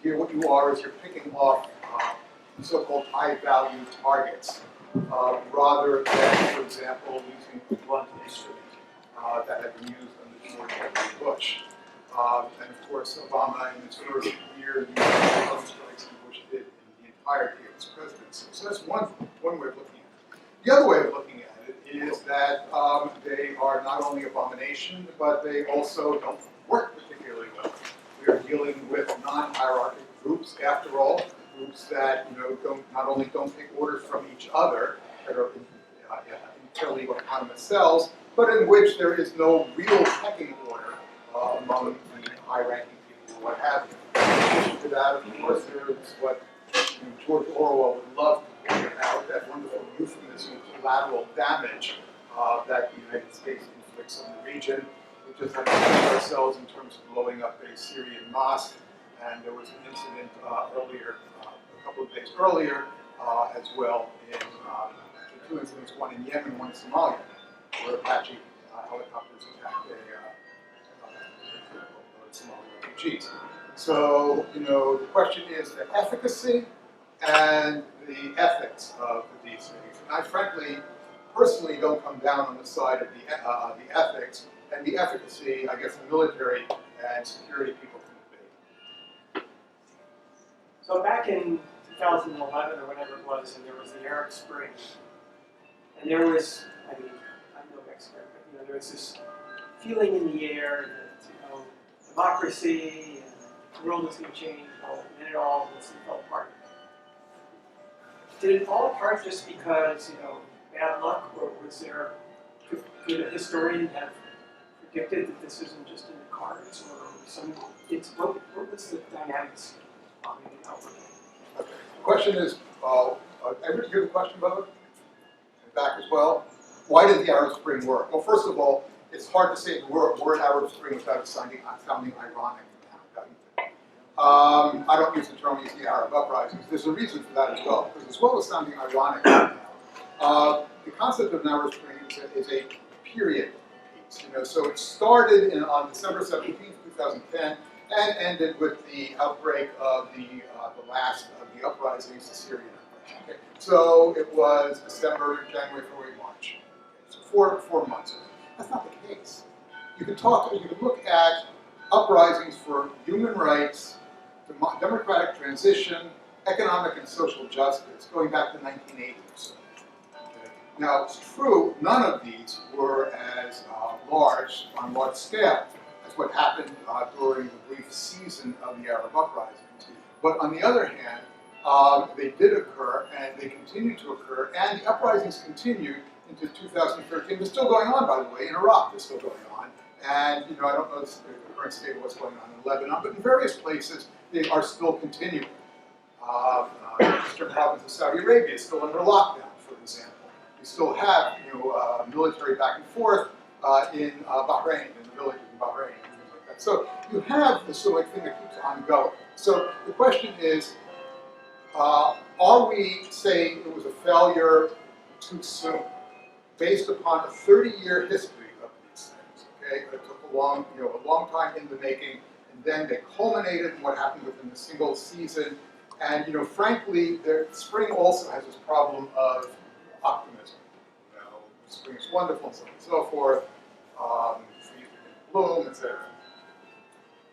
Here, what you are is you're picking off so-called high-value targets, rather than, for example, using a blunt instrument that had been used under George W. Bush. And of course, Obama in his first year used drone strikes, and Bush did in the entirety of his presidency. So that's one way of looking at it. The other way of looking at it is that they are not only abomination, but they also don't work particularly well. We are dealing with non-hierarchical groups, after all, groups that not only don't take orders from each other, that are internally autonomous cells, but in which there is no real pecking order among the high-ranking people, what have you. In addition to that, of course, there is what George Orwell would love to point out, that wonderful euphemism, collateral damage that the United States inflicts on the region. We just have to protect ourselves in terms of blowing up a Syrian mosque, and there was an incident earlier, a couple of days earlier, as well in two incidents, one in Yemen, one in Somalia, where Apache helicopters attacked Somali refugees. So, the question is the efficacy and the ethics of these things. And I frankly, personally don't come down on the side of the ethics, and the efficacy, I guess the military and security people can debate. So back in 2011 or whatever it was, and there was the Arab Spring, and there was, I'm no expert, but there was this feeling in the air that democracy and the world was going to change, and then it all fell apart. Did it fall apart just because bad luck, or was there? Could a historian have predicted that this isn't just in the cards, or what was the dynamics behind the outlook? Okay. The question is, ever hear the question, brother? Back as well. Why did the Arab Spring work? Well, first of all, it's hard to say the word Arab Spring without sounding ironic. I don't use the term use the Arab uprisings. There's a reason for that as well, because as well as sounding ironic, the concept of an Arab Spring is a period piece. So it started on December 17th, 2010, and ended with the outbreak of the last of the uprisings, the Syrian uprising. Okay. So it was December, January, February, March. So 4 months. That's not the case. You can look at uprisings for human rights, democratic transition, economic and social justice, going back to 1980 or so. Okay. Now, it's true, none of these were as large, on large scale, as what happened during the brief season of the Arab uprisings. But on the other hand, they did occur, and they continue to occur, and the uprisings continued into 2013. They're still going on, by the way, in Iraq, they're still going on. And, I don't know the current state of what's going on in Lebanon, but in various places, they are still continuing. The eastern province of Saudi Arabia is still under lockdown, for example. We still have, military back and forth in Bahrain, in the villages in Bahrain, and things like that. So you have this sort of thing that keeps on going. So the question is, are we saying it was a failure too soon, based upon a 30-year history of these things? Okay, it took a long time in the making, and then they culminated in what happened within a single season. And frankly, the spring also has this problem of optimism. Spring is wonderful, and so on and so forth. Trees bloom, etc.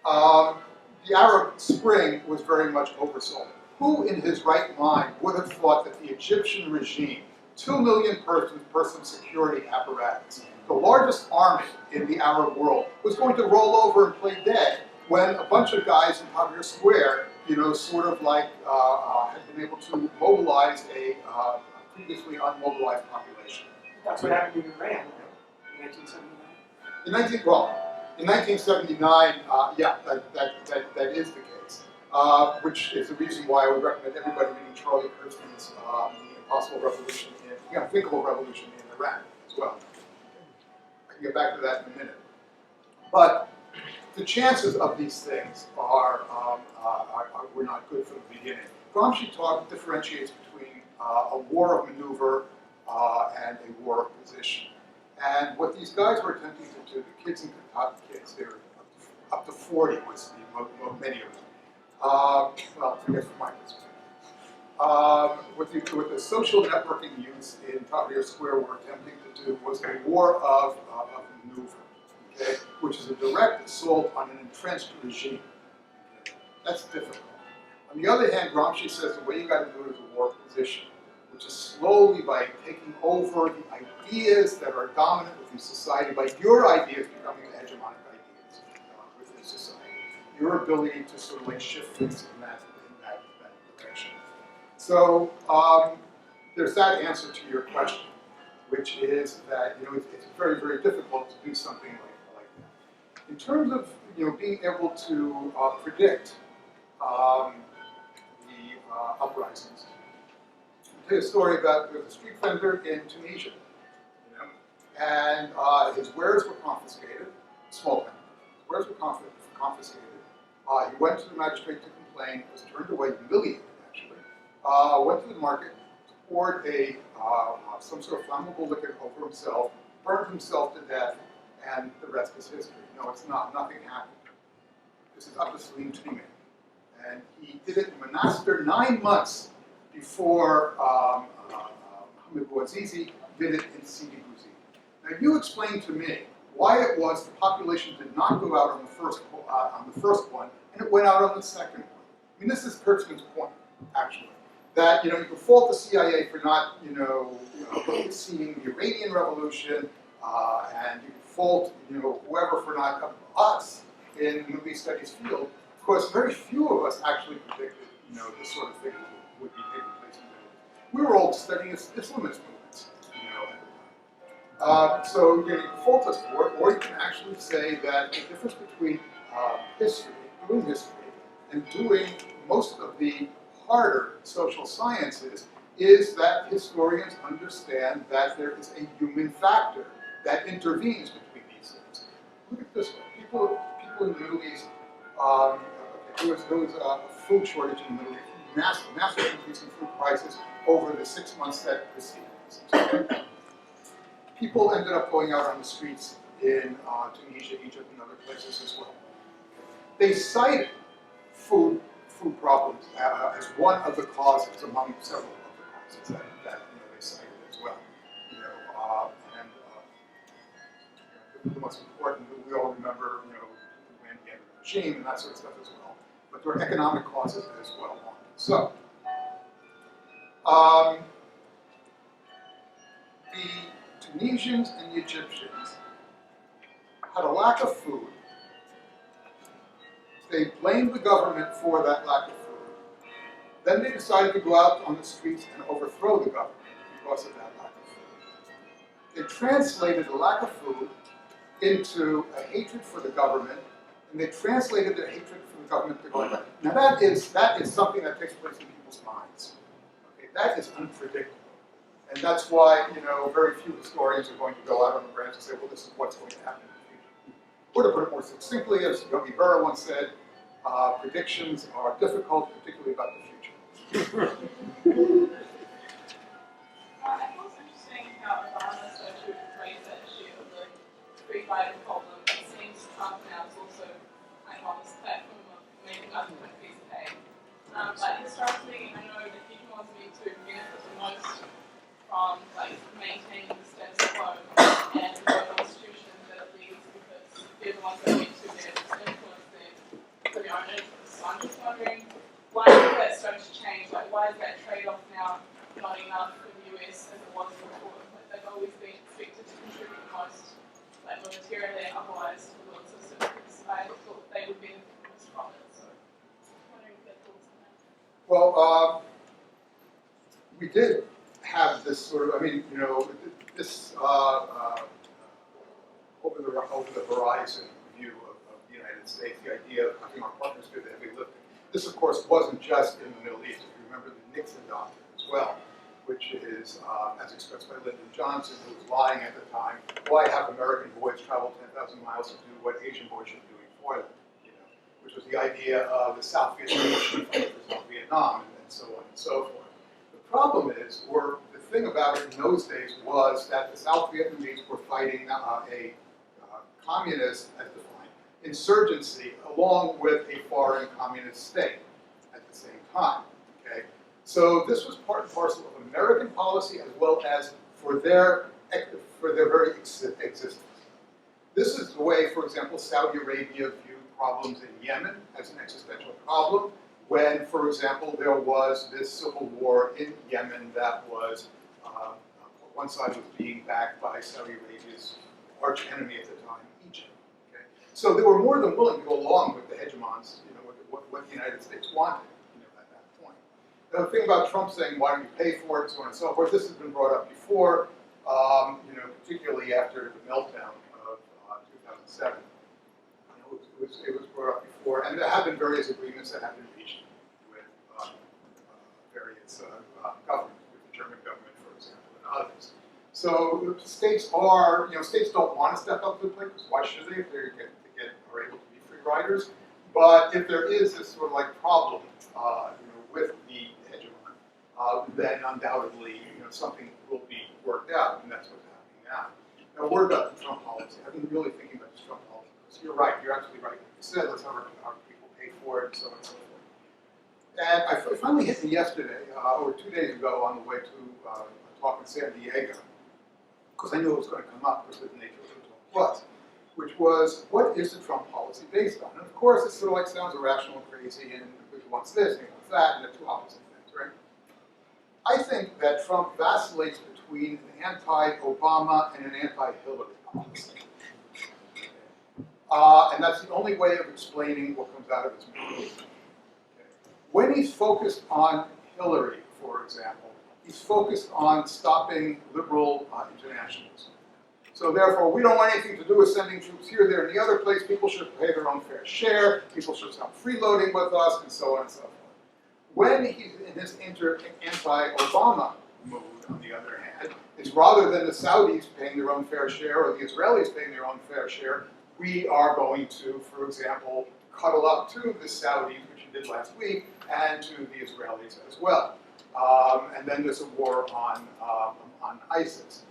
The Arab Spring was very much oversold. Who in his right mind would have thought that the Egyptian regime 2 million person security apparatus. The largest army in the Arab world was going to roll over and play dead when a bunch of guys in Tahrir Square, sort of like had been able to mobilize a previously unmobilized population. That's what happened in Iran in 1979. In 1979, yeah, that is the case, which is the reason why I would recommend everybody reading Charlie Kirsten's The Impossible Revolution, Unthinkable Revolution in Iran as well. I can get back to that in a minute. But the chances of these things were not good from the beginning. Gramsci differentiates between a war of maneuver and a war of position. And what these guys were attempting to do, the kids and kids, they were up to 40 was many of them. Well, I guess from my perspective. What the social networking youths in Tahrir Square were attempting to do was a war of maneuver, okay, which is a direct assault on an entrenched regime. Okay? That's difficult. On the other hand, Gramsci says the way you got to do it is a war of position, which is slowly by taking over the ideas that are dominant within society, by your ideas becoming the hegemonic ideas within society. Your ability to sort of like shift things in that direction. So there's that answer to your question, which is that it's very, very difficult to do something like that. In terms of being able to predict the uprisings. I'll tell you a story about the street vendor in Tunisia, and his wares were confiscated, small town. His wares were confiscated. He went to the magistrate to complain, was turned away, humiliated actually, went to the market, poured some sort of flammable liquid over himself, burned himself to death, and the rest is history. No, it's not. Nothing happened. This is Abdeslam Timi. And he did it in Monaster 9 months before Mohammed Bouazizi did it in Sidi Bouzid. Now you explain to me why it was the population did not go out on the first one, and it went out on the second one. I mean, this is Kurtzman's point, actually. That you can fault the CIA for not seeing the Iranian Revolution, and you can fault whoever for not us in the Middle East Studies field. Of course, very few of us actually predicted this sort of thing would be taking place in the Middle East. We were all studying Islamist movements, at the time. So you can fault us for it, or you can actually say that the difference between doing history, and doing most of the harder social sciences is that historians understand that there is a human factor that intervenes between these things. Look at this one. People in the Middle East, there was a food shortage in the Middle East, massive increase in food prices over the 6 months that preceded this. Okay? People ended up going out on the streets in Tunisia, Egypt, and other places as well. They cited food problems as one of the causes among several of the causes that they cited as well. The most important, we all remember, the end of the regime and that sort of stuff as well. But there are economic causes as well. So, the Tunisians and the Egyptians had a lack of food. They blamed the government for that lack of food. Then they decided to go out on the streets and overthrow the government because of that lack of food. They translated the lack of food into a hatred for the government, and they translated their hatred for the government to going back. Now that is something that takes place in people's minds. Okay, that is unpredictable. And that's why, very few historians are going to go out on the branch and say, well, this is what's going to happen in the future. Or to put it more succinctly, as Yogi Berra once said, predictions are difficult, particularly about the future. I thought it was interesting how Obama started to raise that issue of the free riding problem. It seems Trump now is also kind of on this platform of making other countries pay. But historically, I know that he wants me to benefit the most from maintaining the status quo and the institutions that it leads, because they're the ones that need to be able to influence them for their own interests. So I'm just wondering, why is that starting to change? Why is that trade-off now marginalized to those systems. I thought they would be the strongest. So, wondering if your thoughts on that. Well, we did have this sort of, I mean, you know, this over the horizon view of the United States, the idea of having our partners do the heavy lifting. This, of course, wasn't just in the Middle East. If you remember the Nixon doctrine as well, which is, as expressed by Lyndon Johnson, who was lying at the time, why have American boys travel 10,000 miles to do what Asian boys should be doing for them? You know, which was the idea of the South Vietnamese fighting for South Vietnam, and so on and so forth. The problem is, or the thing about it in those days was that the South Vietnamese were fighting a communist, as defined, insurgency along with a foreign communist state at the same time. Okay, so this was part and parcel of American policy as well as for their very existence. This is the way, for example, Saudi Arabia viewed problems in Yemen as an existential problem. When, for example, there was this civil war in Yemen that was, one side was being backed by Saudi Arabia's arch enemy at the time, Egypt. Okay? So they were more than willing to go along with the hegemons, you know, what the United States wanted, you know, at that point. Now, the thing about Trump saying, why don't you pay for it, and so on and so forth, this has been brought up before, you know, particularly after the meltdown of 2007. It was brought up before, and there have been various agreements that have been reached with various governments, with the German government, for example, and others. So states are, you know, states don't want to step up to the plate, because why should they if they are able to be free riders? But if there is this sort of like problem, you know, with the hegemon, then undoubtedly, you know, something will be worked out, and that's what's happening now. Now, a word about the Trump policy. I've been really thinking about this Trump policy. So you're right, you're absolutely right. You said, let's have our people pay for it, and so on and so forth. And it finally hit me yesterday, or 2 days ago, on the way to a talk in San Diego, because I knew it was going to come up because of the nature of what the talk was, which was, what is the Trump policy based on? And of course, it sort of like sounds irrational and crazy, and he wants this, and he wants that, and they're two opposite things, right? I think that Trump vacillates between an anti-Obama and an anti-Hillary policy. And that's the only way of explaining what comes out of his mouth. Okay. When he's focused on Hillary, for example, he's focused on stopping liberal internationalism. So therefore, we don't want anything to do with sending troops here, there, and the other place. People should pay their own fair share. People should stop freeloading with us, and so on and so forth. When he's in his anti-Obama mood, on the other hand, is rather than the Saudis paying their own fair share or the Israelis paying their own fair share, we are going to, for example, cuddle up to the Saudis, which he did last week, and to the Israelis as well. And then there's a war on ISIS.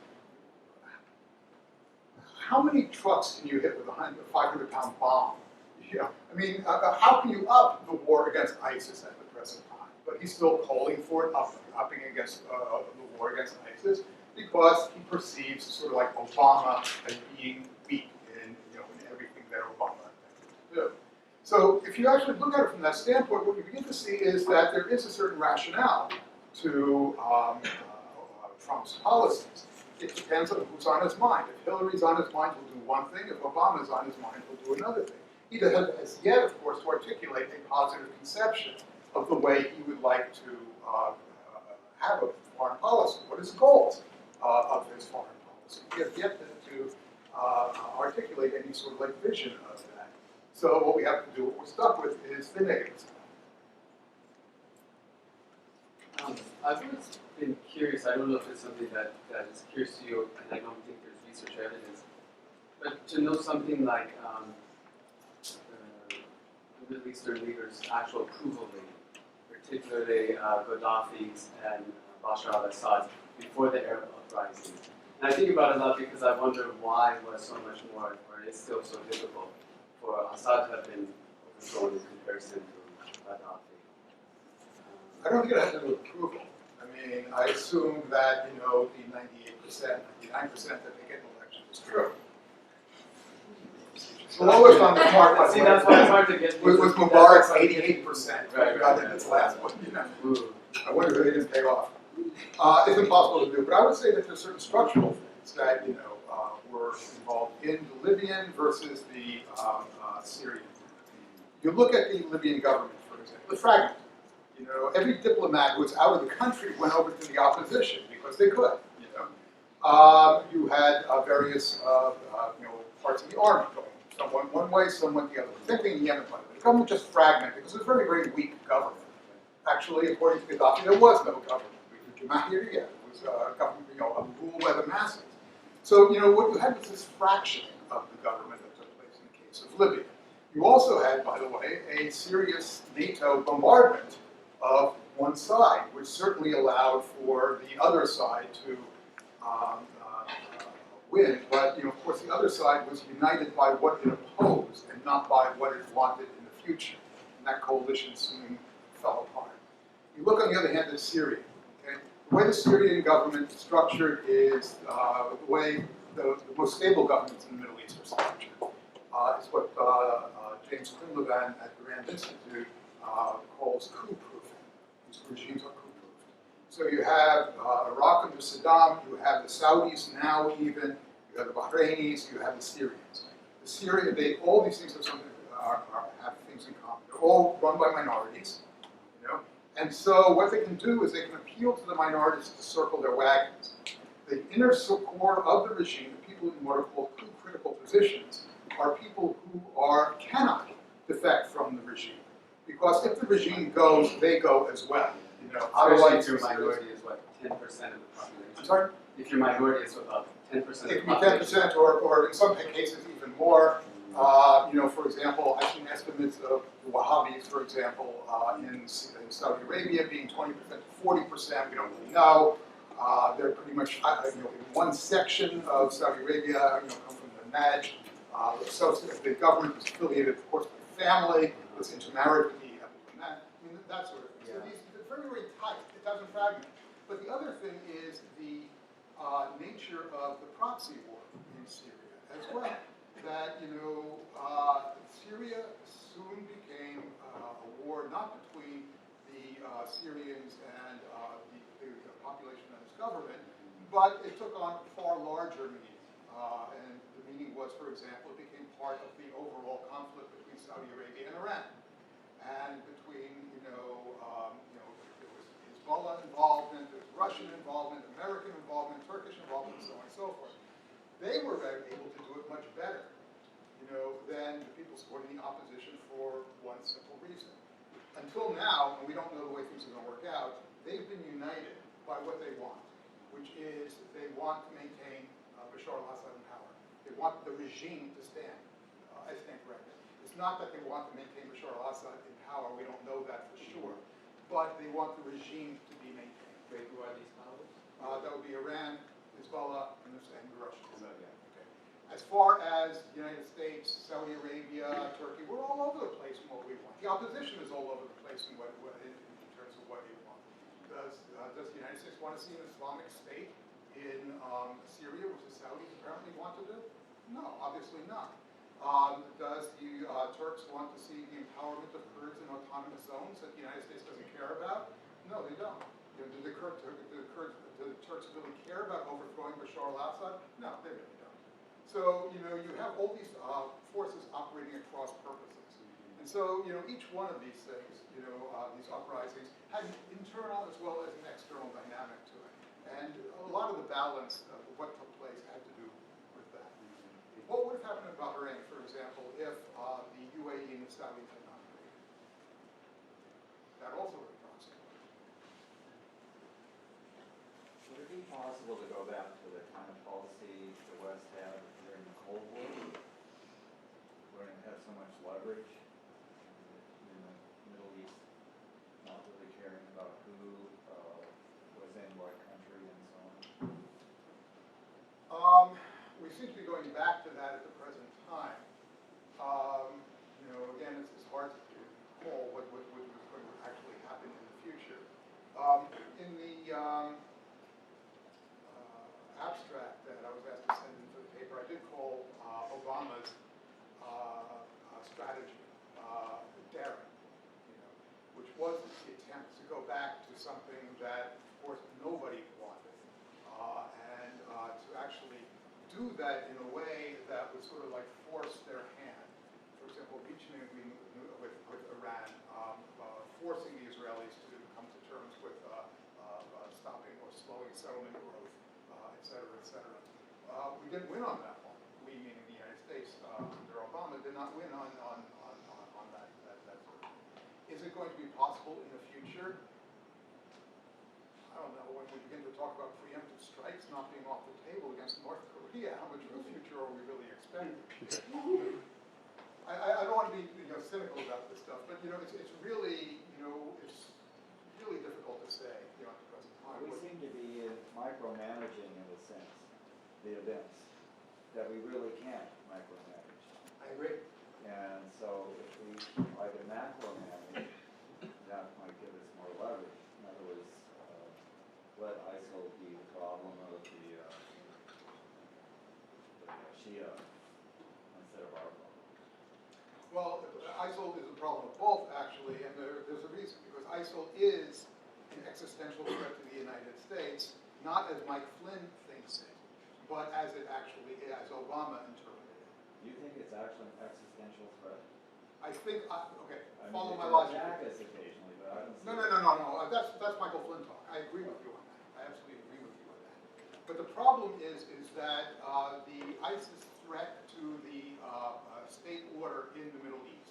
How many trucks can you hit with a 500-pound bomb? You know, I mean, how can you up the war against ISIS at the present time? But he's still calling for it, upping against the war against ISIS, because he perceives sort of like Obama as being weak in, you know, in everything that Obama attempted to do. So if you actually look at it from that standpoint, what you begin to see is that there is a certain rationale to Trump's policies. It depends on who's on his mind. If Hillary's on his mind, he'll do one thing. If Obama's on his mind, he'll do another thing. He has yet, of course, to articulate a positive conception of the way he would like to have a foreign policy. What is the goals of his foreign policy? He has yet to articulate any sort of like vision of that. So what we have to do, what we're stuck with, is the negatives. I've always been curious, I don't know if it's something that is curious to you, and I don't think there's research evidence, but to know something like the Middle Eastern leaders' actual approval rate, particularly Gaddafi's and Bashar al-Assad's, before the Arab uprising. And I think about it a lot because I wonder why it was so much more, or it is still so difficult for Assad to have been overthrown in comparison to Gaddafi. I don't think it has to do with approval. I mean, I assume that, you know, the 98%, 99% that they get in elections is true. The lowest on the chart, by the See, way, that's why it's hard to get. was Mubarak's 88%. Right. Got in its last one, you know. Ooh. I wonder if they didn't pay off. It's impossible to do, but I would say that there's certain structural things that, you know, were involved in the Libyan versus the Syrian. You look at the Libyan government, for example, it's fragmented. You know, every diplomat who was out of the country went over to the opposition because they could. You know, you had various parts of the army going. Some went one way, some went the other. Same thing in Yemen, by the way. The government just fragmented because it was a very, very weak government. Actually, according to Gaddafi, there was no government. We came out here together. It was a government, a rule by the masses. So, you know, what you had was this fracturing of the government that took place in the case of Libya. You also had, by the way, a serious NATO bombardment of one side, which certainly allowed for the other side to win. But, you know, of course, the other side was united by what it opposed and not by what it wanted in the future. And that coalition soon fell apart. You look, on the other hand, at Syria. Okay? The way the Syrian government is structured is the way the most stable governments in the Middle East are structured. It's what James Quinlivan at the Rand Institute calls coup-proofing. These regimes are coup-proofed. So you have Iraq under Saddam, you have the Saudis now even, you have the Bahrainis, you have the Syrians. The Syria, all these things have have things in common. They're all run by minorities, you know. And so what they can do is they can appeal to the minorities to circle their wagons. The inner core of the regime, the people in what are called coup-critical positions, are people who cannot defect from the regime. Because if the regime goes, they go as well. You know, Especially if your minority is what, 10% of the population? I'm sorry? If your minority is about 10% of the It population. can be 10% or in some cases even more. You know, for example, I've seen estimates of the Wahhabis, for example, in Saudi Arabia being 20% to 40%. We don't really know. They're pretty much, in one section of Saudi Arabia, come from the Najd. So the government is affiliated, of course, with the family, was intermarried with the that sort of thing. So these are very, very tight. It doesn't fragment. But the other thing is the nature of the proxy war in Syria as well. That, Syria soon became a war not between the Syrians and the population and its government, but it took on far larger meaning. And the meaning was, for example, it became part of the overall conflict between Saudi Arabia and Iran. And between, there was Hezbollah involvement, there was Russian involvement, American involvement, Turkish involvement, and so on and so forth. They were able to do it much better, than the people supporting the opposition for one simple reason. Until now, and we don't know the way things are going to work out, they've been united by what they want, which is they want to maintain Bashar al-Assad in power. They want the regime to stand. I stand corrected. It's not that they want to maintain Bashar al-Assad in power. We don't know that for sure. But they want the regime to be maintained. Wait, who are these powers? That would be Iran, Hezbollah, and the Russians. As far as the United States, Saudi Arabia, Turkey, we're all over the place in what we want. The opposition is all over the place in terms of what they want. Does the United States want to see an Islamic State in Syria, which the Saudis apparently want to do? No, obviously not. Does the Turks want to see the empowerment of Kurds in autonomous zones that the United States doesn't care about? No, they don't. Do the Turks really care about overthrowing Bashar al-Assad? No, they really don't. So, you have all these forces operating at cross purposes. And so, each one of these things, these uprisings, had an internal as well as an external dynamic to it. And a lot of the balance of what took place had to do with that. What would have happened in Bahrain, for example, if the UAE and the Saudis had not agreed? That also would have proxy. Would it be possible to go back to the kind of policy the West had during the Cold War, when it had so much leverage in the Middle East, not really caring about who was in what country and so on? We seem to be going back to that at the present time. Again, it's hard to call what would actually happen in the future. In the abstract that I was asked to send into the paper, I did call Obama's strategy daring, which was the attempt to go back to something that, of course, nobody wanted, and to actually do that. that in a way that would sort of like force their hand. For example, reaching an agreement with Iran, forcing the Israelis to come to terms with stopping or slowing settlement growth, et cetera, et cetera. We didn't win on that one. We, meaning the United States, under Obama, did not win on that sort of. Is it going to be possible in the future? I don't know. When we begin to talk about preemptive strikes not being off the table against North Korea, how much of a future are we really expecting? I don't want to be cynical about this stuff, but it's really it's really difficult to say at the present time. We seem to be micromanaging in a sense the events that we really can't micromanage. I agree. And so if we try to macromanage, that might give us more leverage. In other words, let ISIL be the problem of the Shia instead of our problem. Well, ISIL is a problem of both, actually, and there's a reason, because ISIL is an existential threat to the United States, not as Mike Flynn thinks it, but as it actually is, as Obama interpreted it. You think it's actually an existential threat? I think, okay, I follow mean, my they logic. attack us occasionally, but I don't see No. That's Michael Flynn talk. I agree with you on that. I absolutely agree with you on that. But the problem is that the ISIS threat to the state order in the Middle East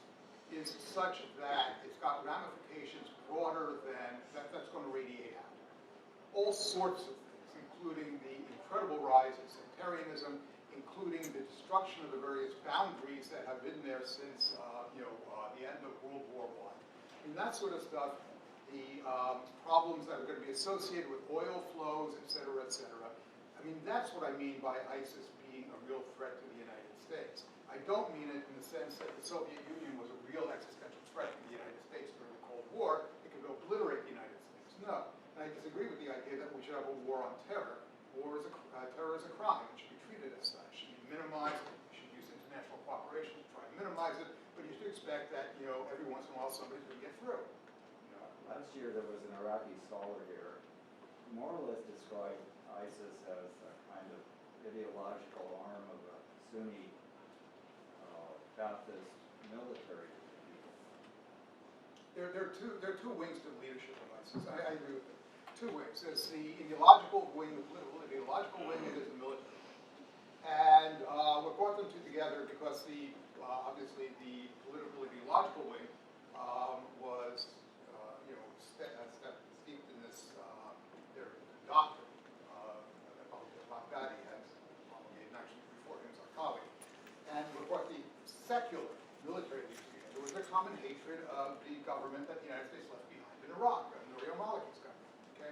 is such that it's got ramifications broader than that's going to radiate out. All sorts of things, including the incredible rise in sectarianism, including the destruction of the various boundaries that have been there since the end of World War I. And that sort of stuff, the problems that are going to be associated with oil flows, et cetera, et cetera. I mean, that's what I mean by ISIS being a real threat to the United States. I don't mean it in the sense that the Soviet Union was a real existential threat to the United States during the Cold War. It could obliterate the United States. No. And I disagree with the idea that we should have a war on terror. Terror is a crime. It should be treated as such. It should be minimized. You should use international cooperation to try to minimize it. But you should expect that, every once in a while somebody's going to get through. Last year there was an Iraqi scholar here who more or less described ISIS as a kind of ideological arm of a Sunni Baptist military people. There are two wings to the leadership of ISIS. I agree with that. Two wings. There's the ideological wing, the political ideological wing, and there's the military. And what brought them two together because obviously the political ideological wing was steeped in this their doctrine that Baghdadi has promulgated, actually before him, our colleague. And what brought the secular military leaders together was their common hatred of the government that the United States left behind in Iraq, Nouri al-Maliki's government. Okay?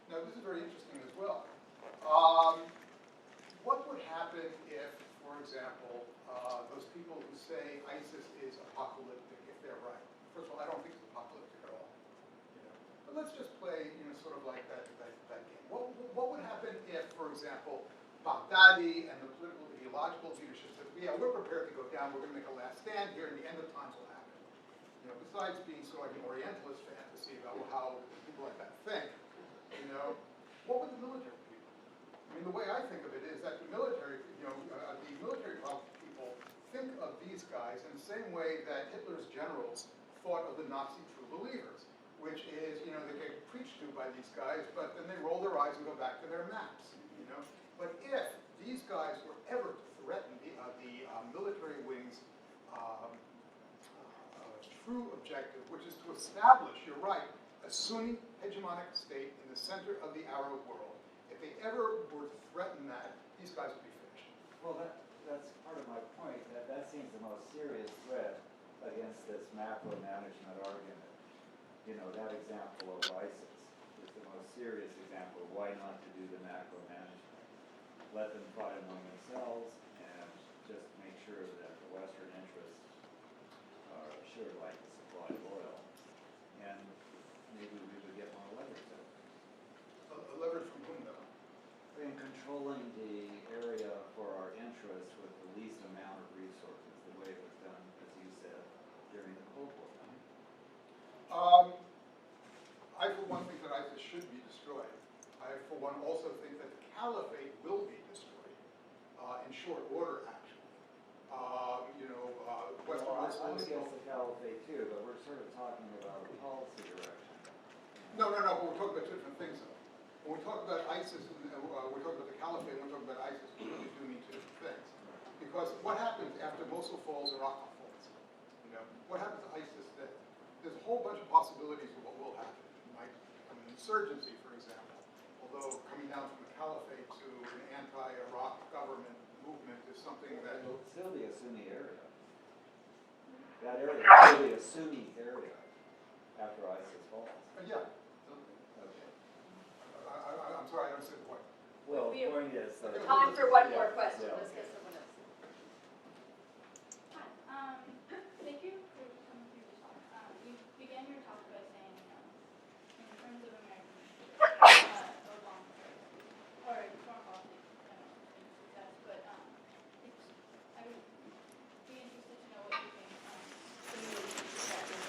Now this is very interesting as well. What would happen if, for example, those people who say ISIS is apocalyptic, if they're right? First of all, I don't think it's apocalyptic at all. But let's just play, sort of like that game. What would happen if, for example, Baghdadi and the political ideological leadership said, yeah, we're prepared to go down, we're going to make a last stand here, and the end of times will happen. Besides being sort of like an Orientalist fantasy about how people like that think, what would the military do? I mean, the way I think of it is that the military, the military people think of these guys in the same way that Hitler's generals thought of the Nazi true believers, which is, they get preached to by these guys, but then they roll their eyes and go back to their maps, But if these guys were ever to threaten the military wing's true objective, which is to establish, you're right, a Sunni hegemonic state in the center of the Arab world, if they ever were to threaten that, these guys would be finished. Well, that's part of my point. That seems the most serious threat against this macro management argument. That example of ISIS is the most serious example of why not to do the macro management. Let them fight among themselves and just make sure that the Western interests are assured, like the supply of oil. And maybe we would get more leverage out of it. Leverage from whom, though? In controlling the area for our interests with the least amount of resources, the way it was done, as you said, during the Cold War. I, for one, think that ISIS should be destroyed. I, for one, also think that the caliphate will be destroyed in short order, actually. Western Well, I'm Muslims. against the caliphate too, but we're sort of talking about policy direction. No, but we're talking about two different things, though. When we talk about ISIS, we're talking about the caliphate, and we're talking about ISIS, we really do mean two different things. Because what happens after Mosul falls and Raqqa falls? What happens to ISIS then? There's a whole bunch of possibilities of what will happen. It might become an insurgency, for example. Although coming down from the caliphate to an anti-Iraq government movement is something that... It'll still be a Sunni area. That area will still be a Sunni area after ISIS falls. Yeah. Okay. I'm sorry, I don't see the point. Well, the point is that. Time for one more Yeah, question. yeah. Let's get someone else. Hi. Thank you for coming through the talk. You began your talk by saying, in terms of American or long or foreign politics, I don't know if it's success, but I would be interested to know what you think the Middle East perspective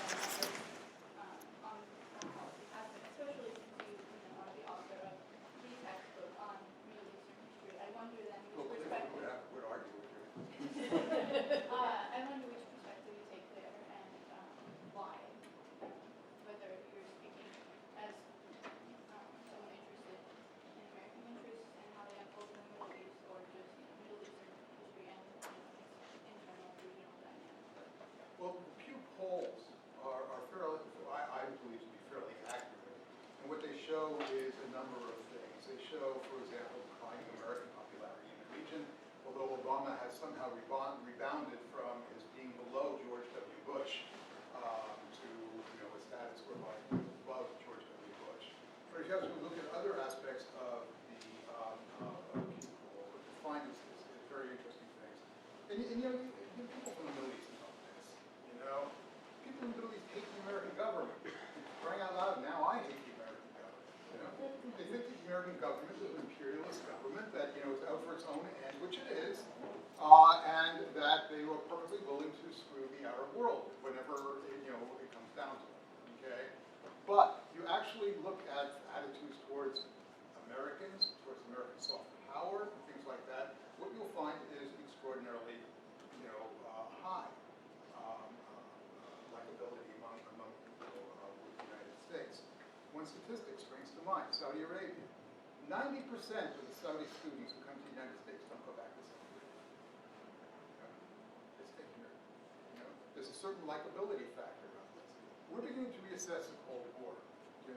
on foreign policy has been, especially since you are the author of the textbook on Middle Eastern history. I wonder then which perspective. Would argue with you. I wonder which perspective you take there and why. Whether you're speaking as someone interested in American interests and how they unfold in the Middle East, or just Middle Eastern history and its internal regional dynamics. Well, the Pew polls are fairly, I believe, to be fairly accurate. And what they show is a number of things. They show, for example, declining American popularity in the region, although Obama has somehow rebounded from his being below George W. Bush to a status whereby he was above George W. Bush. But if you actually look at other aspects of the Pew poll, what you find is very interesting things. And people from the Middle East know this. People in the Middle East hate the American government. Crying out loud, now I hate the American government. They think the American government is an imperialist government that is out for its own end, which it is, and that they were perfectly willing to screw the Arab world whenever it comes down to it. Okay, but you actually look at attitudes towards Americans, towards American soft power, and things like that. What you'll find is extraordinarily, high likability among people with the United States. One statistic springs to mind: Saudi Arabia. 90% of the Saudi students who come to the United States don't go back to Saudi Arabia. They stay here. There's a certain likability factor about this. We're beginning to reassess the Cold War.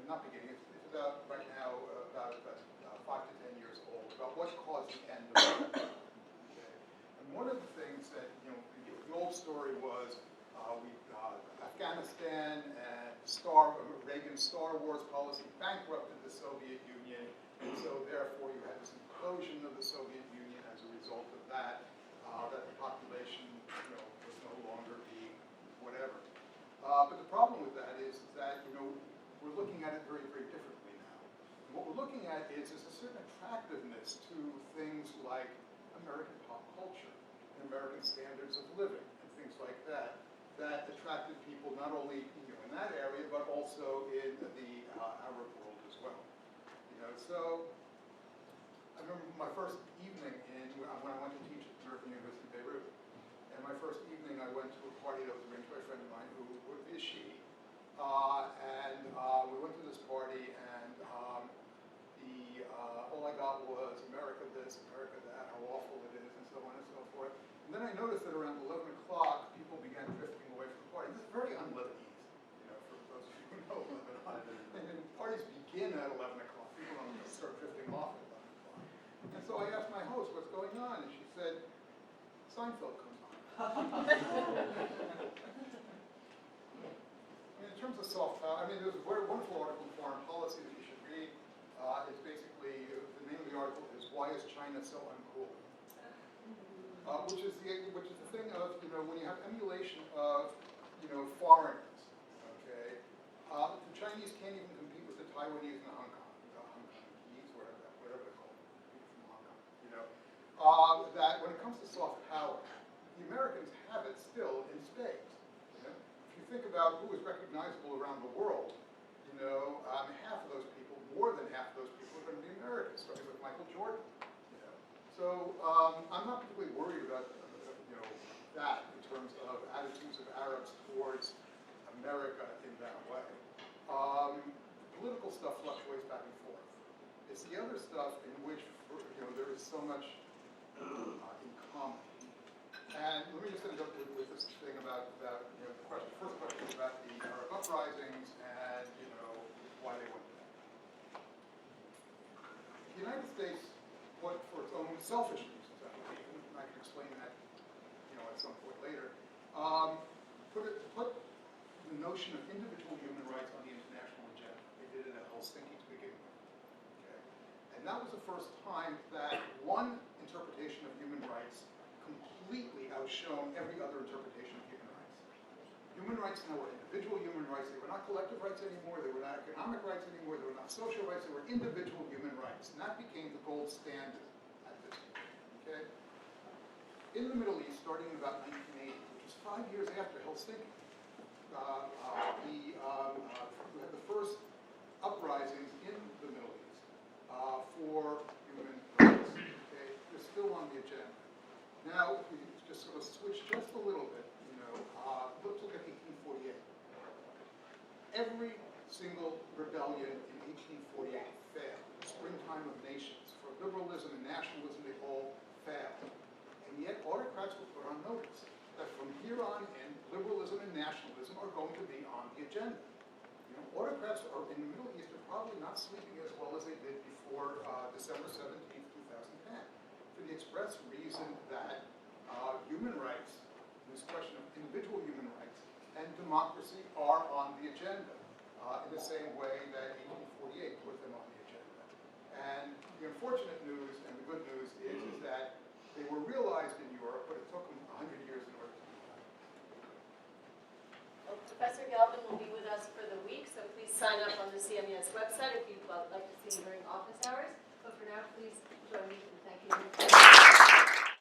Not beginning. It's about right now about 5 to 10 years old. About what caused the end of the war. Okay. And one of the things that the old story was Afghanistan and Reagan's Star Wars policy bankrupted the Soviet Union, and so therefore you had this implosion of the Soviet Union as a result of that. That the population was no longer being whatever. But the problem with that is that we're looking at it very, very differently now. And what we're looking at is a certain attractiveness to things like American pop culture and American standards of living and things like that that attracted people not only in that area but also in the Arab world as well. So I remember my first evening when I went to teach at American University of Beirut. And my first evening I went to a party that was arranged by a friend of mine who is Shi'i. And we went to this party, and all I got was America this, America that, how awful it is, and so on and so forth. And then I noticed that around 11 o'clock, people began drifting away from the party. This is very un-Lebanese, for those of you who know Lebanon. And parties begin at 11 o'clock. People don't start drifting off at 11 o'clock. And so I asked my host, what's going on? And she said, Seinfeld comes on. In terms of soft power, there's a very wonderful article in Foreign Policy that you should read. It's basically, the name of the article is Why is China So Uncool? Which is the thing of, when you have emulation of, foreigners, okay? The Chinese can't even compete with the Taiwanese and the Hong Kongese, whatever they're called, people from Hong Kong, that when it comes to soft power, the Americans have it still in spades. If you think about who is recognizable around the world, half of those people, more than half of those people, are going to be Americans, starting with Michael Jordan. So I'm not particularly worried about that in terms of attitudes of Arabs towards America in that way. Political stuff fluctuates back and forth. It's the other stuff in which there is so much in common. And let me just end up with this thing about the first question about the Arab uprisings and why they went there. The United States, for its own selfish reasons, I believe, and I can explain that at some point later, put the notion of individual human rights on the international agenda. They did it at Helsinki to begin with. Okay? And that was the first time that one interpretation of human rights completely outshone every other interpretation of human rights. Human rights now were individual human rights. They were not collective rights anymore. They were not economic rights anymore. They were not social rights. They were individual human rights. And that became the gold standard at this point. Okay? In the Middle East, starting in about 1980, which was 5 years after Helsinki, we had the first uprisings in the Middle East for human rights. Okay? They're still on the agenda. Now, if we just sort of switch just a little bit, let's look at 1848. Every single rebellion in 1848 failed. The springtime of nations. For liberalism and nationalism, they all failed. And yet, autocrats were put on notice that from here on in, liberalism and nationalism are going to be on the agenda. Autocrats in the Middle East are probably not sleeping as well as they did before December 17th, 2010, for the express reason that human rights, this question of individual human rights, and democracy are on the agenda in the same way that 1848 put them on the agenda. And the unfortunate news and the good news is that